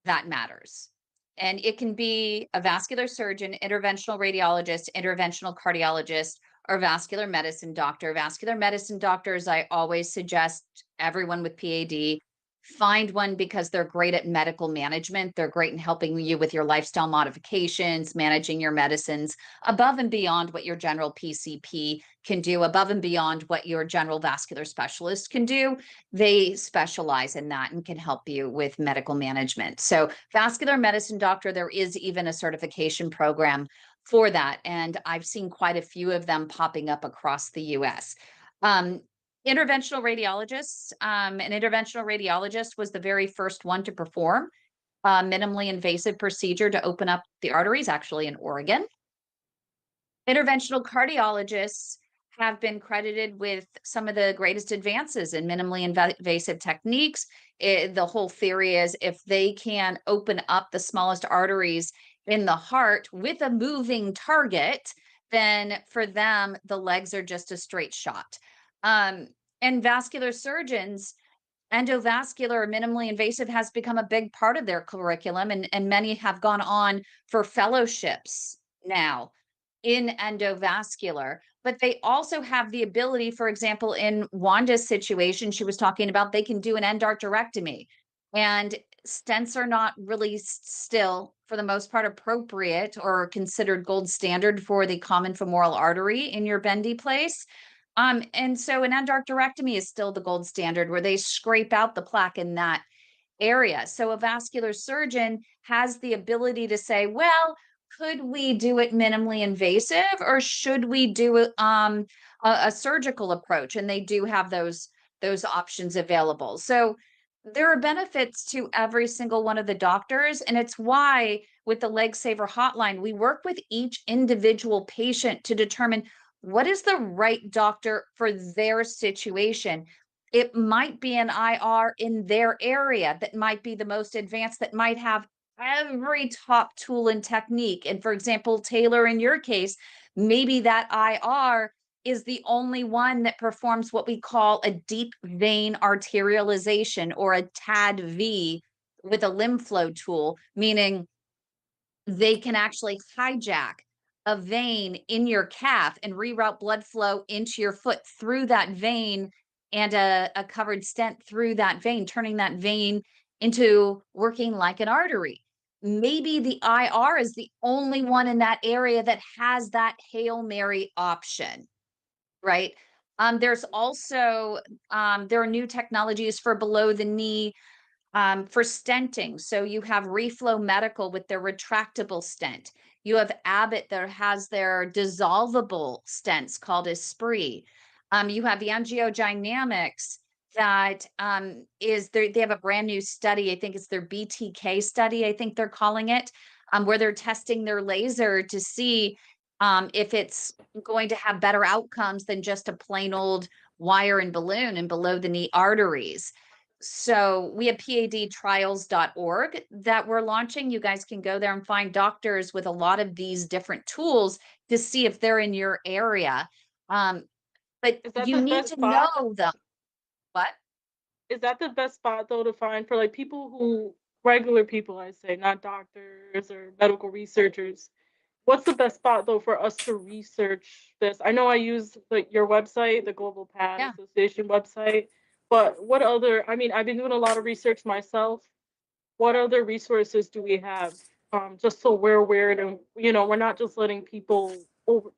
that matters. And it can be a vascular surgeon, interventional radiologist, interventional cardiologist, or vascular medicine doctor. Vascular medicine doctors, I always suggest everyone with PAD. find one because they're great at medical management. They're great in helping you with your lifestyle modifications, managing your medicines above and beyond what your general PCP can do, above and beyond what your general vascular specialist can do. They specialize in that and can help you with medical management. So vascular medicine doctor, there is even a certification program for that. And I've seen quite a few of them popping up across the US. Interventional radiologists, an interventional radiologist was the very first one to perform a minimally invasive procedure to open up the arteries, actually in Oregon. Interventional cardiologists have been credited with some of the greatest advances in minimally invasive techniques. The whole theory is if they can open up the smallest arteries in the heart with a moving target, then for them, the legs are just a straight shot. And vascular surgeons, endovascular, minimally invasive has become a big part of their curriculum, and many have gone on for fellowships now in endovascular. But they also have the ability, for example, in Wanda's situation, she was talking about they can do an endarterectomy, and stents are not really still, for the most part, appropriate or considered gold standard for the common femoral artery in your bendy place. And so an endarterectomy is still the gold standard where they scrape out the plaque in that area. So a vascular surgeon has the ability to say, well, could we do it minimally invasive or should we do a surgical approach? And they do have those options available. So there are benefits to every single one of the doctors. And it's why with the Leg Saver Hotline, we work with each individual patient to determine what is the right doctor for their situation. It might be an IR in their area that might be the most advanced, that might have every top tool and technique. And for example, Taylor, in your case, maybe that IR is the only one that performs what we call a deep vein arterialization, or a TAD-V with a limb flow tool, meaning they can actually hijack a vein in your calf and reroute blood flow into your foot through that vein, and a covered stent through that vein, turning that vein into working like an artery. Maybe the IR is the only one in that area that has that Hail Mary option, right? There's also, there are new technologies for below the knee, for stenting. So you have Reflow Medical with their retractable stent. You have Abbott that has their dissolvable stents called Esprit. You have Angiodynamics that they have a brand new study. I think it's their BTK study, I think they're calling it, where they're testing their laser to see if it's going to have better outcomes than just a plain old wire and balloon and below the knee arteries. So we have PADtrials.org that we're launching. You guys can go there and find doctors with a lot of these different tools to see if they're in your area. But Is that you the need best to spot? know them. What? Is that the best spot though to find for like people who, regular people, I say, not doctors or medical researchers? What's the best spot though for us to research this? I know I use your website, the Global P.A.D Yeah. Association website, but what other, I mean, I've been doing a lot of research myself. What other resources do we have? Just so we're aware, and we're not just letting people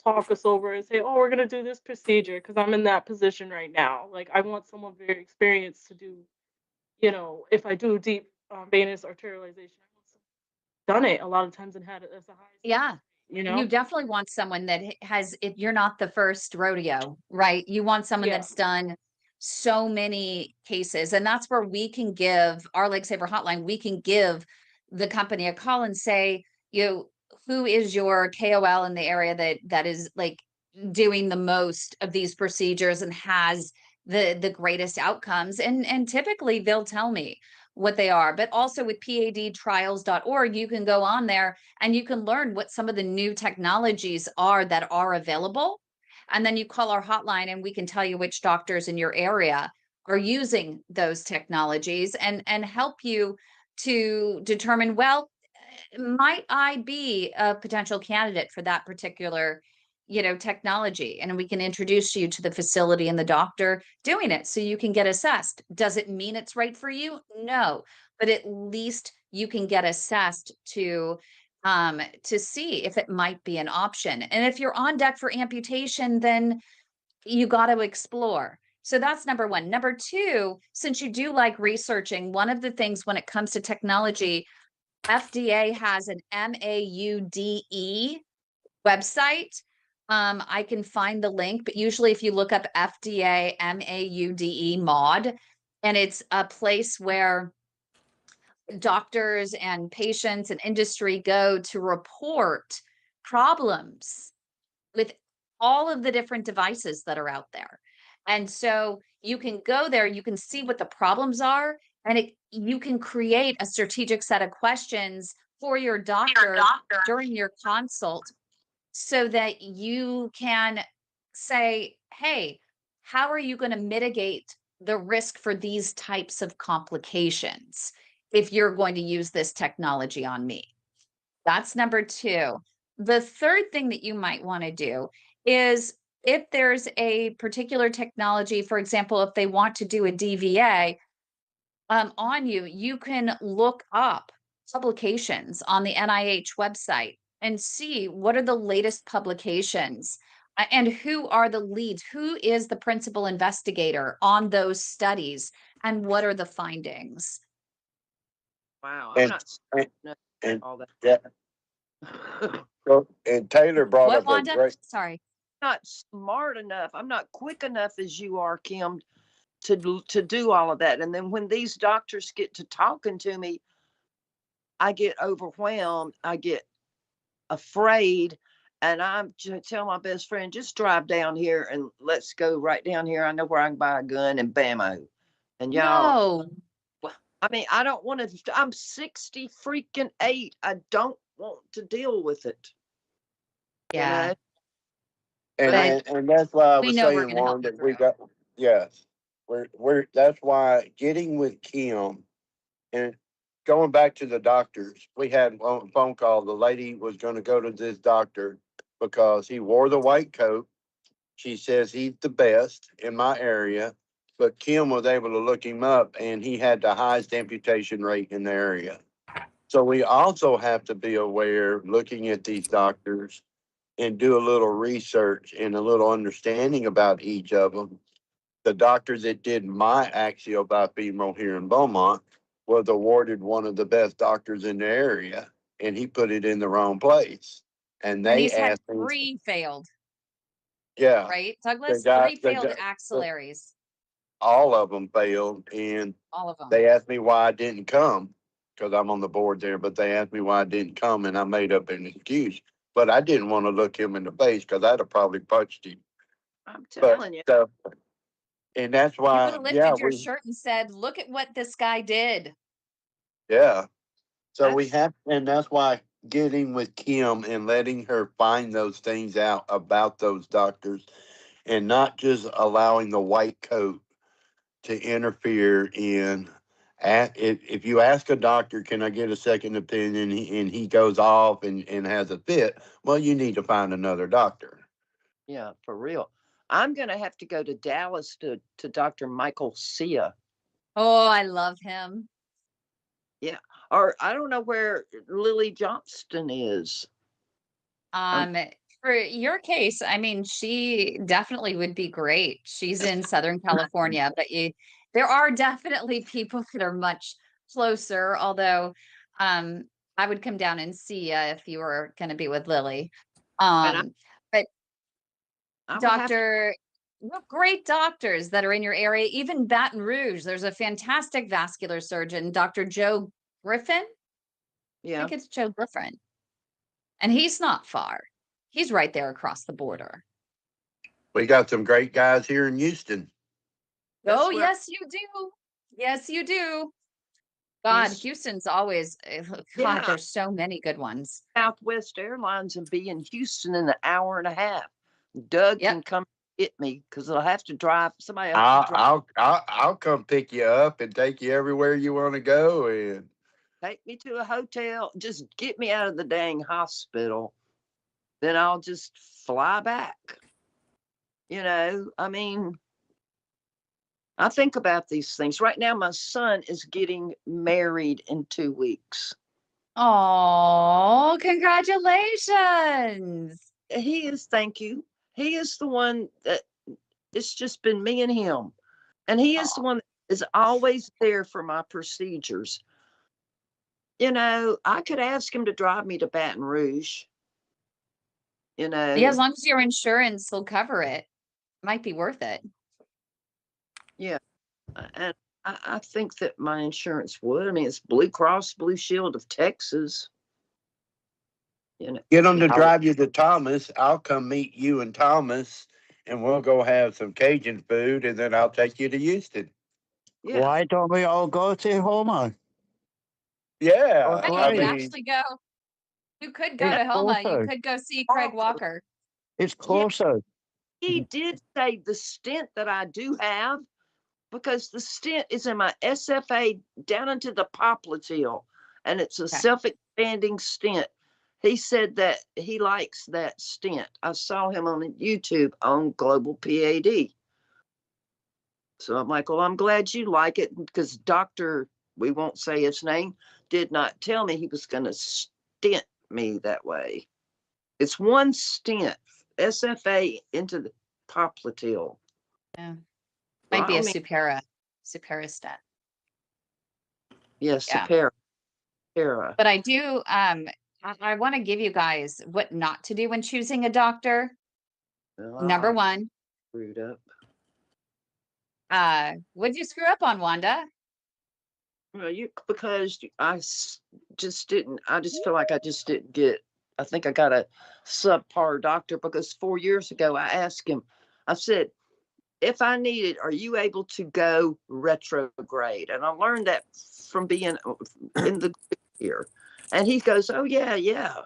talk us over and say, oh, we're gonna do this procedure, because I'm in that position right now. Like, I want someone very experienced to do, if I do deep venous arterialization, I want someone done it a lot of times and had it as a high Yeah. success rate, You definitely want someone that has it. You're not the first rodeo, right? You want someone Yeah. that's done so many cases. And that's where we can give our Leg Saver Hotline, we can give the company a call and say, who is your KOL in the area that is like doing the most of these procedures and has the greatest outcomes. And typically they'll tell me what they are. But also with PADtrials.org, you can go on there and you can learn what some of the new technologies are that are available. And then you call our hotline and we can tell you which doctors in your area are using those technologies, and help you to determine, well, might I be a potential candidate for that particular technology, and we can introduce you to the facility and the doctor doing it so you can get assessed. Does it mean it's right for you? No, but at least you can get assessed to see if it might be an option. And if you're on deck for amputation, then you got to explore. So that's number one. Number two, since you do like researching, one of the things when it comes to technology, FDA has an MAUDE website. I can find the link, but usually if you look up FDA MAUDE mod, and it's a place where doctors and patients and industry go to report problems with all of the different devices that are out there. And so you can go there, you can see what the problems are, and you can create a strategic set of questions for your doctor during your consult so that you can say, hey, how are you going to mitigate the risk for these types of complications if you're going to use this technology on me? That's number two. The third thing that you might want to do is if there's a particular technology, for example, if they want to do a DVA on you, you can look up publications on the NIH website and see what are the latest publications and who are the leads, who is the principal investigator on those studies, and what are the findings. Wow, I'm And not and, smart enough and for all that. yeah, so, and Taylor brought What, up a Wanda? great. Sorry. Not smart enough. I'm not quick enough as you are, Kim, to do all of that. And then when these doctors get to talking to me, I get overwhelmed. I get afraid. And I'm tell my best friend, just drive down here and let's go right down here. I know where I can buy a gun and bammo. And y'all, No. I mean, I don't want to. I'm 60 freaking 8. I don't want to deal with it. You Yeah. know. And, But I and that's why I We was know we're saying, going to help Warren, you that we through. got, yes, that's why getting with Kim and going back to the doctors, we had one phone call. The lady was going to go to this doctor because he wore the white coat. She says he's the best in my area, but Kim was able to look him up and he had the highest amputation rate in the area. So we also have to be aware, looking at these doctors, and do a little research and a little understanding about each of them. The doctor that did my axial bifemoral here in Beaumont was awarded one of the best doctors in the area, and he put it in the wrong place. And And they he's had asked me, 3 failed, yeah, right, the Douglas? guy, 3 failed axillaries, all of them failed, and all of them. they asked me why I didn't come because I'm on the board there, but they asked me why I didn't come, and I made up an excuse. But I didn't want to look him in the face because I'd have probably punched him. I'm But telling you. and that's You would why, have yeah, lifted your shirt and said, look at what this guy did. yeah. So we That's have, and that's why getting with Kim and letting her find those things out about those doctors and not just allowing the white coat to interfere in. If you ask a doctor, can I get a second opinion, and he goes off and has a fit, well, you need to find another doctor. yeah, for real. I'm gonna have to go to Dallas to Dr. Michael Sia. Oh, I love him. Yeah. Or I don't know where Lily Johnston is. Um, Um, for your case, I mean, she definitely would be great. She's in Southern California, but there are definitely people that are much closer, although I would come down and see you if you were going to be with Lily. and But I would have to. Doctor, great doctors that are in your area, even Baton Rouge. There's a fantastic vascular surgeon, Dr. Joe Griffin. I Yeah. think it's Joe Griffin. And he's not far. He's right there across the border. We got some great guys here in Houston. Oh, That's where yes, you do. Yes, you do. God, he's. Houston's always, God, Yeah. there's so many good ones. Southwest Airlines and be in Houston in an hour and a half. Doug Yep. can come get me because I'll have to drive. Somebody else to I'll, drive. I'll come pick you up and take you everywhere you want to go. And Take me to a hotel. Just get me out of the dang hospital. then I'll just fly back. I mean, I think about these things. Right now, my son is getting married in 2 weeks. Oh, congratulations. Thank you. He is the one that it's just been me and him. And he is the one that is always there for my procedures. I could ask him to drive me to Baton Rouge. Yeah, as long as your insurance will cover it, might be worth it. Yeah. And I think that my insurance would. I mean, it's Blue Cross Blue Shield of Texas. Get them to drive you to Thomas. I'll come meet you and Thomas, and we'll go have some Cajun food, and then I'll take you to Houston. Yeah. Why don't we all go to Homer? Yeah, But I you could mean, actually go. You could go It's to Homa. You closer. could go see Craig Walker. It's closer. He did say the stent that I do have, because the stent is in my SFA down into the popliteal, and it's a Okay. self-expanding stent. He said that he likes that stent. I saw him on YouTube on Global P.A.D. So I'm like, well, I'm glad you like it, because Dr. we won't say his name, did not tell me he was going to stent me that way. It's one stent, SFA into the popliteal. Yeah. Might be I a mean, Supera stent. yes, Yeah. Supera. But I do, I want to give you guys what not to do when choosing a doctor. Well, Number I one, screwed up. what'd you screw up on, Wanda? Well, because just didn't. I just feel like I just didn't get. I think I got a subpar doctor, because 4 years ago I asked him. I said, if I need it, are you able to go retrograde? And I learned that from being in the group here. And he goes, oh yeah, yeah.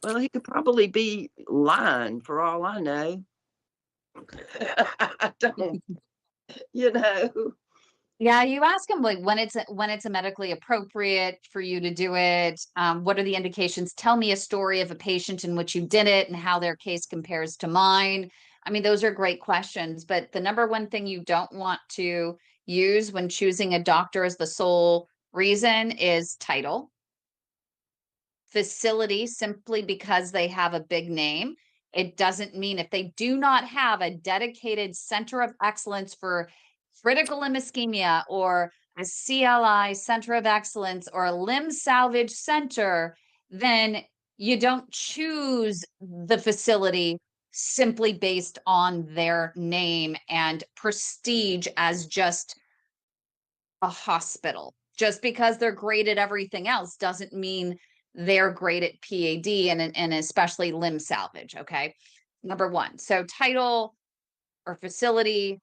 Well, he could probably be lying for all I know. I don't, you know. Yeah, you ask them like when it's a medically appropriate for you to do it. What are the indications? Tell me a story of a patient in which you did it and how their case compares to mine. I mean, those are great questions, but the number one thing you don't want to use when choosing a doctor as the sole reason is title, facility, simply because they have a big name. It doesn't mean if they do not have a dedicated center of excellence for critical limb ischemia, or a CLI center of excellence, or a limb salvage center, then you don't choose the facility simply based on their name and prestige as just a hospital. Just because they're great at everything else doesn't mean they're great at PAD and especially limb salvage. Okay. Number one. So title or facility,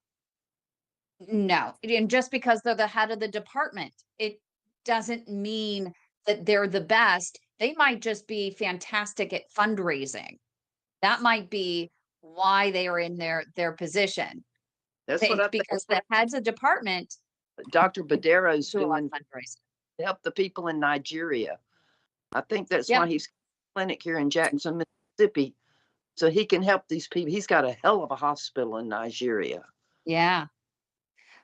no. And just because they're the head of the department, it doesn't mean that they're the best. They might just be fantastic at fundraising. That might be why they are in their position. That's what I think. Because the heads of department Dr. Badero's do a lot of doing fundraising. to help the people in Nigeria. I think that's Yep. why he's clinic here in Jackson, Mississippi, so he can help these people. He's got a hell of a hospital in Nigeria. Yeah.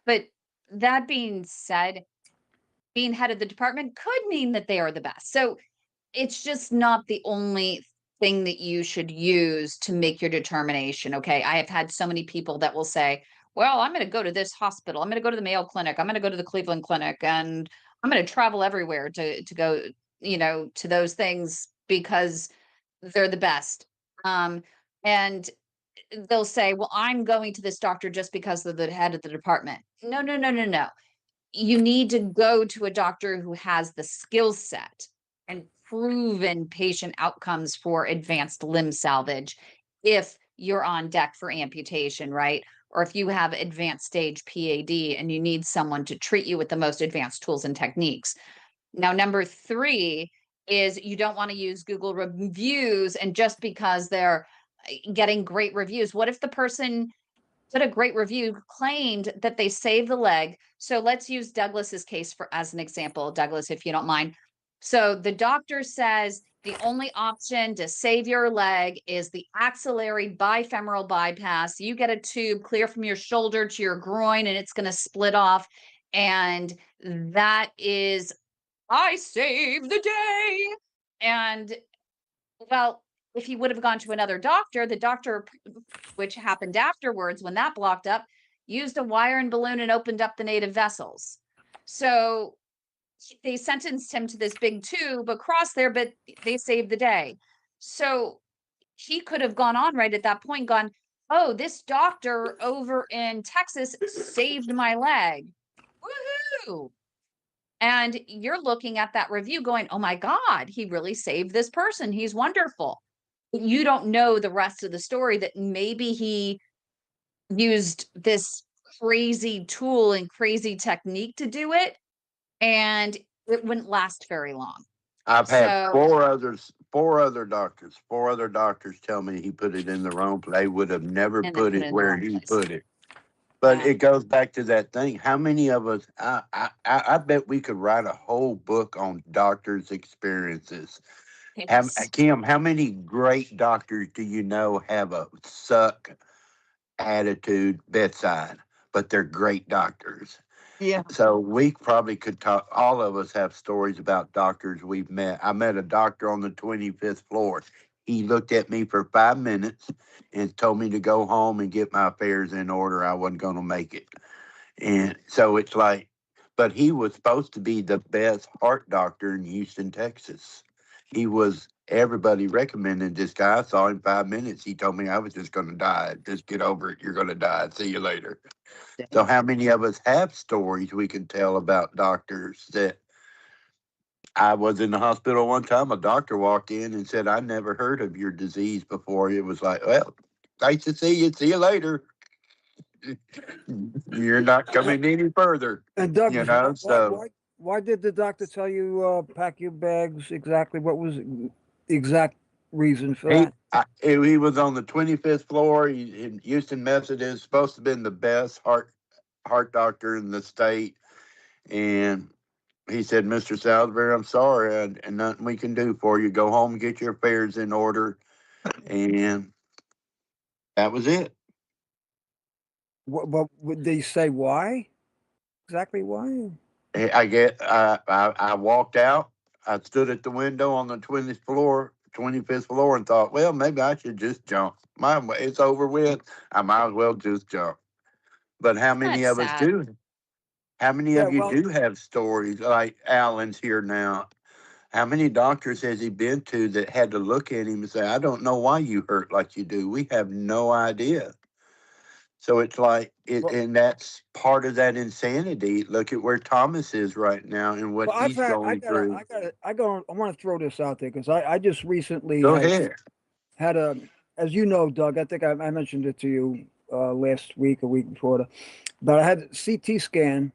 But that being said, being head of the department could mean that they are the best. So it's just not the only thing that you should use to make your determination. Okay. I have had so many people that will say, well, I'm going to go to this hospital. I'm going to go to the Mayo Clinic. I'm going to go to the Cleveland Clinic, and I'm going to travel everywhere to go, to those things because they're the best. And they'll say, well, I'm going to this doctor just because they're the head of the department. No, no, no, no, no. You need to go to a doctor who has the skill set and proven patient outcomes for advanced limb salvage if you're on deck for amputation, right? Or if you have advanced stage PAD and you need someone to treat you with the most advanced tools and techniques. Now, number three is you don't want to use Google reviews, and just because they're getting great reviews, what if the person put a great review, claimed that they saved the leg? So let's use Douglas's case as an example. Douglas, if you don't mind. So the doctor says the only option to save your leg is the axillary bifemoral bypass. You get a tube clear from your shoulder to your groin, and it's going to split off. And that is, I saved the day. And well, if he would have gone to another doctor, the doctor, which happened afterwards when that blocked up, used a wire and balloon and opened up the native vessels. So they sentenced him to this big tube across there, but they saved the day. So he could have gone on right at that point, gone, oh, this doctor over in Texas saved my leg. Woohoo! And you're looking at that review going, oh my God, he really saved this person. He's wonderful. You don't know the rest of the story, that maybe he used this crazy tool and crazy technique to do it, and it wouldn't last very long. I've had So, four other doctors tell me he put it in the wrong place. They would have never and they put put it it in the where wrong he place. put it. But Yeah. it goes back to that thing. How many of us? I bet we could write a whole book on doctors' experiences. Yes. Kim, how many great doctors do you know have a suck attitude bedside, but they're great doctors? Yeah. So we probably could talk. All of us have stories about doctors we've met. I met a doctor on the 25th floor. He looked at me for 5 minutes and told me to go home and get my affairs in order. I wasn't going to make it. And so it's like, but he was supposed to be the best heart doctor in Houston, Texas. Everybody recommended this guy. I saw him 5 minutes. He told me I was just going to die. Just get over it. You're going to die. See you later. So how many of us have stories we can tell about doctors that I was in the hospital one time, a doctor walked in and said, I never heard of your disease before. It was like, well, nice to see you. See you later. You're not coming any further. And Doug, You know, so why did the doctor tell you pack your bags? Exactly, what was the exact reason for that? he was on the 25th floor in Houston Methodist, supposed to have been the best heart doctor in the state. And he said, Mr. Salisbury, I'm sorry, and nothing we can do for you. Go home and get your affairs in order. And that was it. What would they say? Why exactly? Why? I walked out. I stood at the window on the 25th floor, and thought, well, maybe I should just jump. It's over with. I might as well just jump. But how many That's of us sad. do? How many Yeah, of you well, do have stories like Alan's here now? How many doctors has he been to that had to look at him and say, I don't know why you hurt like you do. We have no idea. So it's like well, and that's part of that insanity. Look at where Thomas is right now and what well, he's going through. I want to throw this out there because I just recently Go ahead. had as you know, Doug, I think I mentioned it to you last week, a week before, but I had a CT scan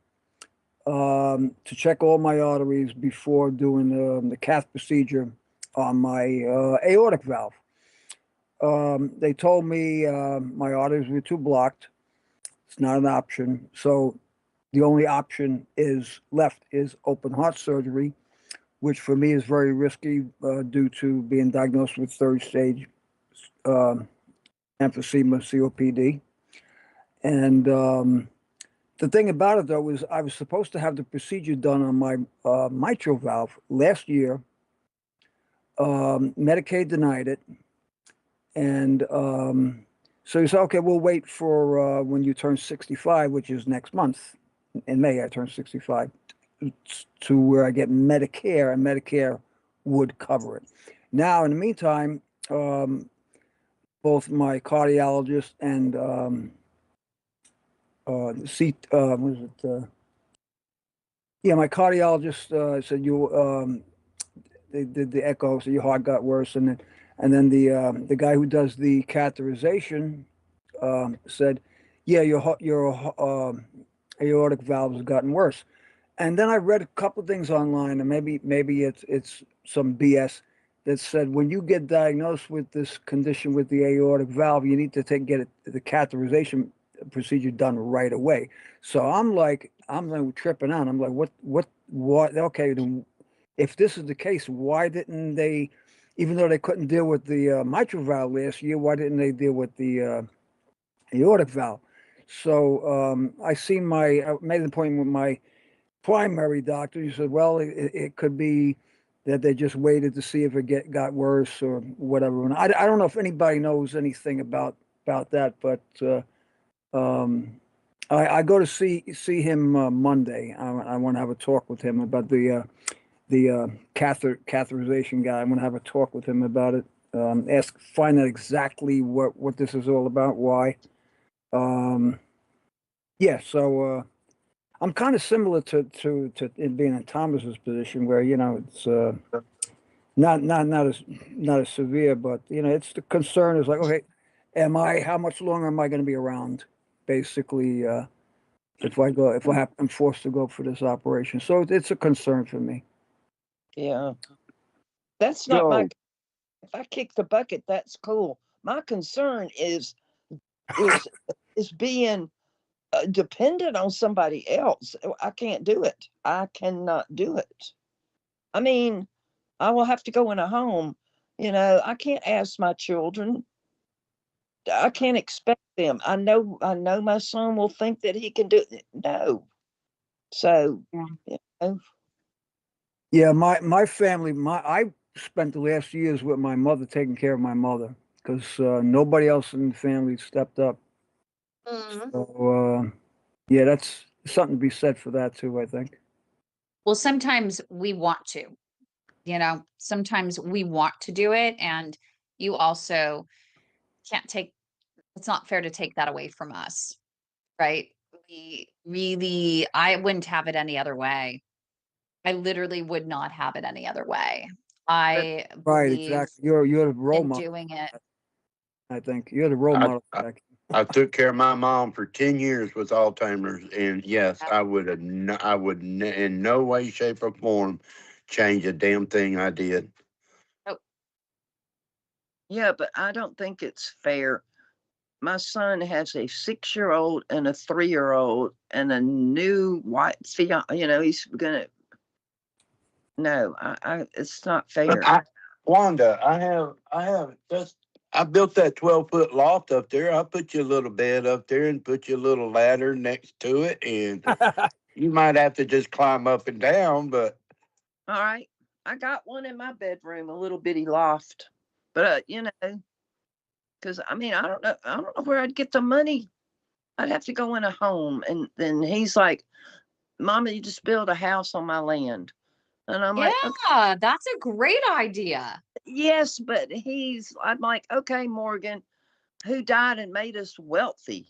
to check all my arteries before doing the cath procedure on my aortic valve. They told me my arteries were too blocked. It's not an option. So the only option left is open heart surgery, which for me is very risky due to being diagnosed with third stage emphysema, COPD. And the thing about it, though, is I was supposed to have the procedure done on my mitral valve last year. Medicaid denied it. And so he said, okay, we'll wait for when you turn 65, which is next month. In May, I turn 65, to where I get Medicare, and Medicare would cover it. Now, in the meantime, both my cardiologist and what is it? Yeah, my cardiologist said they did the echo, so your heart got worse, and then the guy who does the catheterization said, yeah, your aortic valve has gotten worse. And then I read a couple things online, and maybe it's some BS that said when you get diagnosed with this condition with the aortic valve, you need to get the catheterization procedure done right away. So I'm like tripping out. I'm like, what? Okay, then if this is the case, why didn't they, even though they couldn't deal with the mitral valve last year, why didn't they deal with the aortic valve? So I made an appointment with my primary doctor. He said, well, it could be that they just waited to see if it got worse or whatever. And I don't know if anybody knows anything about that, but I go to see him Monday. I want to have a talk with him about the catheterization guy. I'm going to have a talk with him about it. Find out exactly what this is all about, why. Yeah, so I'm kind of similar to in being in Thomas's position, where it's not as severe, but it's the concern is like, okay, how much longer am I going to be around? Basically, I'm forced to go for this operation, so it's a concern for me. Yeah. That's not my, if I kick the bucket, that's cool. My concern is is being dependent on somebody else. I can't do it. I cannot do it. I mean, I will have to go in a home. I can't ask my children. I can't expect them. I know my son will think that he can do it. No. So, Yeah. Yeah, my family, I spent the last years with my mother, taking care of my mother, because nobody else in the family stepped up. So yeah, that's something to be said for that too, I think. Well, sometimes we want to, sometimes we want to do it, and you also can't take, it's not fair to take that away from us, right? I wouldn't have it any other way. I literally would not have it any other way. I Right, believe exactly. You're the role in model. doing it. I think you're the role I, model. I, I took care of my mom for 10 years with Alzheimer's, and yes, Yep. I would in no way, shape, or form change a damn thing I did. Oh, yeah, but I don't think it's fair. My son has a 6-year-old and a 3-year-old and a new white fiance. He's gonna. No, it's not But fair. Wanda, I built that 12-foot loft up there. I put you a little bed up there and put you a little ladder next to it, and you might have to just climb up and down, but All right, I got one in my bedroom, a little bitty loft, but because I don't know where I'd get the money. I'd have to go in a home, and then he's like, "Mama, you just build a house on my land," and I'm like, "Okay, yeah, that's a great idea. yes," but I'm like, "Okay, Morgan, who died and made us wealthy?"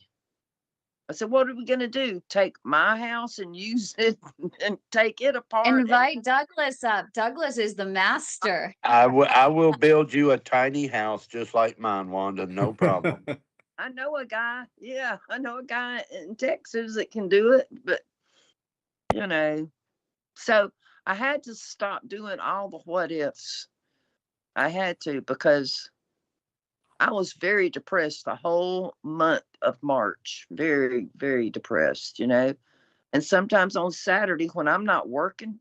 I said, "What are we gonna do? Take my house and use it and take it apart?" And Invite Douglas up. Douglas is the master. I will build you a tiny house just like mine, Wanda. No problem. I know a guy. Yeah, I know a guy in Texas that can do it, but you know, so I had to stop doing all the what ifs. I had to because I was very depressed the whole month of March. Very, very depressed. And sometimes on Saturday when I'm not working,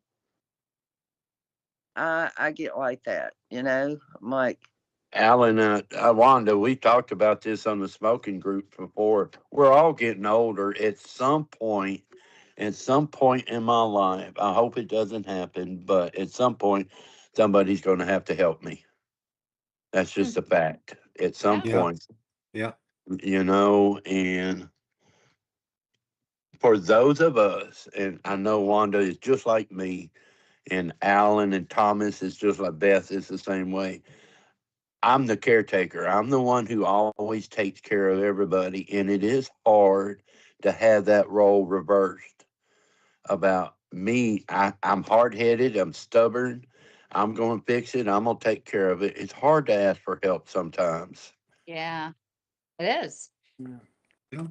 I get like that. I'm like, Alan, Wanda, we talked about this on the smoking group before. We're all getting older. At some point in my life, I hope it doesn't happen, but at some point, somebody's going to have to help me. That's just a fact. At some Yeah. point, Yeah. and for those of us, and I know Wanda is just like me, and Alan and Thomas is just like Beth is the same way. I'm the caretaker. I'm the one who always takes care of everybody. And it is hard to have that role reversed about me. I'm hard headed. I'm stubborn. I'm going to fix it. I'm going to take care of it. It's hard to ask for help sometimes. Yeah, it is. Yeah. Yeah.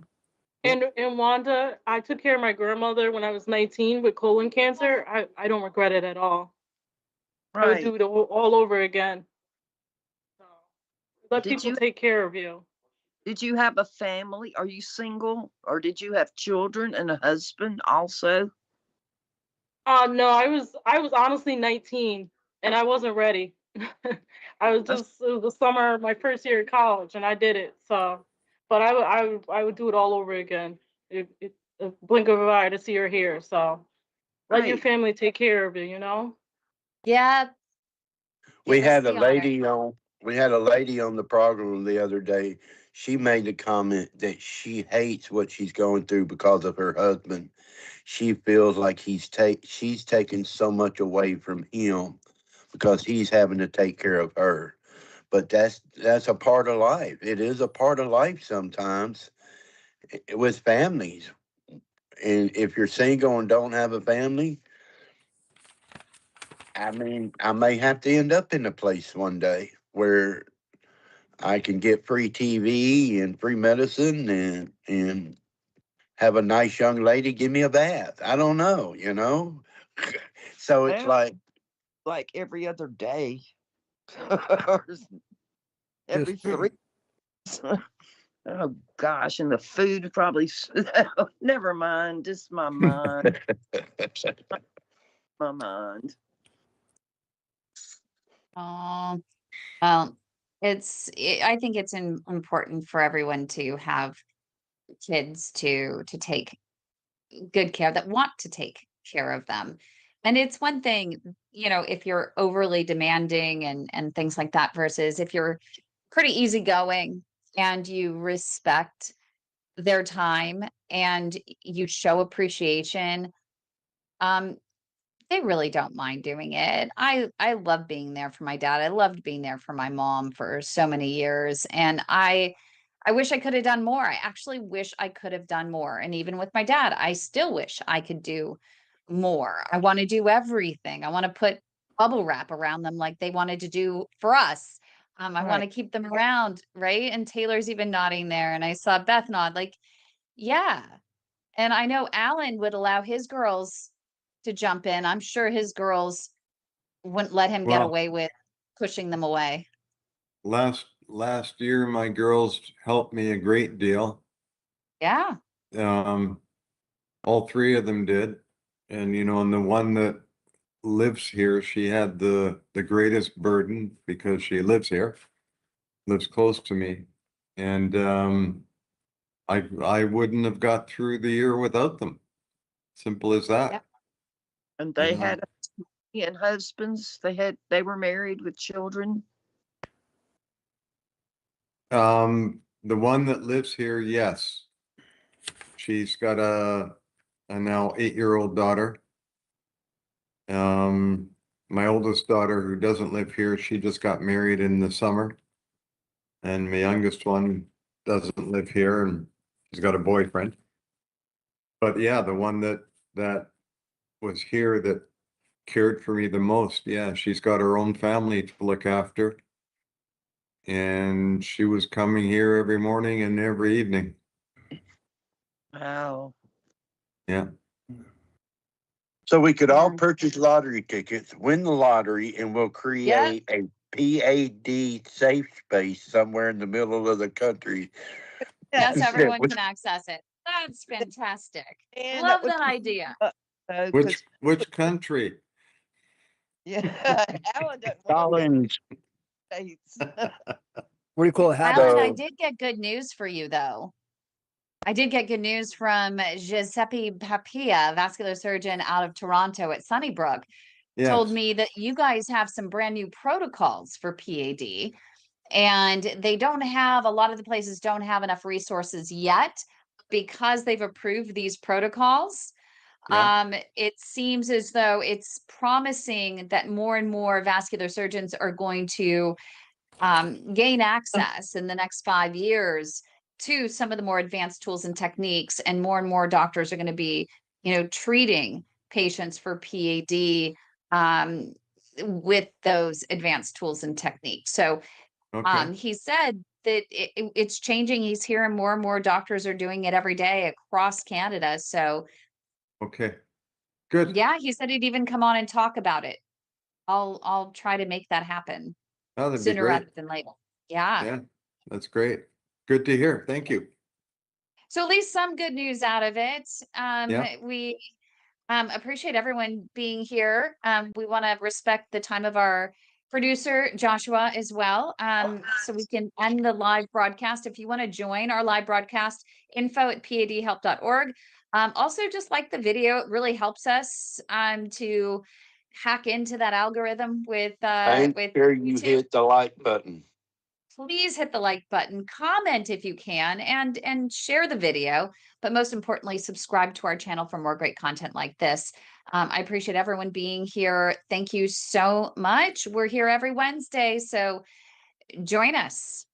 And Wanda, I took care of my grandmother when I was 19 with colon cancer. I don't regret it at all. I would do right. it all over again. So, let Did people you take care of you. did you have a family? Are you single or did you have children and a husband also? No, I was honestly 19 and I wasn't ready. I was That's just it was the summer of my first year of college and I did it. So, but I would do it all over again. It a blink of an eye to see her here. So let your right. family take care of you. Yeah, We give us had a the honor. lady on we had a lady on the program the other day. She made the comment that she hates what she's going through because of her husband. She feels like she's taken so much away from him because he's having to take care of her. But that's a part of life. It is a part of life sometimes with families. And if you're single and don't have a family, I mean, I may have to end up in a place one day where I can get free TV and free medicine and have a nice young lady give me a bath. I don't know. So it's Well, like, like every other day, or every Just 3. Oh gosh, and the food probably. Never mind. Just my mind. My mind. Oh, well, I think it's important for everyone to have kids to take good care, that want to take care of them. And it's one thing, if you're overly demanding and things like that versus if you're pretty easygoing and you respect their time and you show appreciation. Um, they really don't mind doing it. I love being there for my dad. I loved being there for my mom for so many years, and I wish I could have done more. I actually wish I could have done more. And even with my dad, I still wish I could do more. I want to do everything. I want to put bubble wrap around them like they wanted to do for us. I want Right. to keep them around, right? And Taylor's even nodding there, and I saw Beth nod, like, yeah. And I know Alan would allow his girls to jump in. I'm sure his girls wouldn't let him get Well, away with pushing them away. last year, my girls helped me a great deal. Yeah. Um, all three of them did. And the one that lives here, she had the greatest burden because she lives here, lives close to me. And I wouldn't have got through the year without them. Simple as that. Yep. And You they know. had and husbands. They were married with children. The one that lives here, yes. She's got a now 8-year-old daughter. My oldest daughter, who doesn't live here, she just got married in the summer. And my youngest one doesn't live here and she's got a boyfriend. But yeah, the one that was here that cared for me the most, yeah, she's got her own family to look after. And she was coming here every morning and every evening. Wow. Yeah. so we could all Very purchase lottery tickets, win the lottery, and we'll Yep. create a P.A.D. safe space somewhere in the middle of the country. Yes, yes. that everyone we- can access it. That's fantastic. And that Love would that idea. because Which country? yeah, Alan doesn't want to leave Collins. the States. What do you call it? Alan, I So did get good news for you, though. I did get good news from Giuseppe Papia, vascular surgeon out of Toronto at Sunnybrook, told Yes. me that you guys have some brand new protocols for PAD. And they don't have, a lot of the places don't have enough resources yet because they've approved these protocols. Yeah. It seems as though it's promising that more and more vascular surgeons are going to gain access in the next 5 years to some of the more advanced tools and techniques, and more doctors are going to be, treating patients for PAD with those advanced tools and techniques. So Okay. he said that it's changing. He's hearing more and more doctors are doing it every day across Canada. So Okay. Good. yeah, he said he'd even come on and talk about it. I'll try to make that happen Oh, that'd be sooner great. rather than later. Yeah. Yeah, that's great. Good to hear. Thank you. So at least some good news out of it. Yeah. We Appreciate everyone being here. We want to respect the time of our producer, Joshua, as well. So we can end the live broadcast. If you want to join our live broadcast, info@padhelp.org. Also, just like the video, it really helps us to hack into that algorithm with Make sure you YouTube. hit the like button. Please hit the like button, comment if you can, and share the video. But most importantly, subscribe to our channel for more great content like this. I appreciate everyone being here. Thank you so much. We're here every Wednesday, so join us.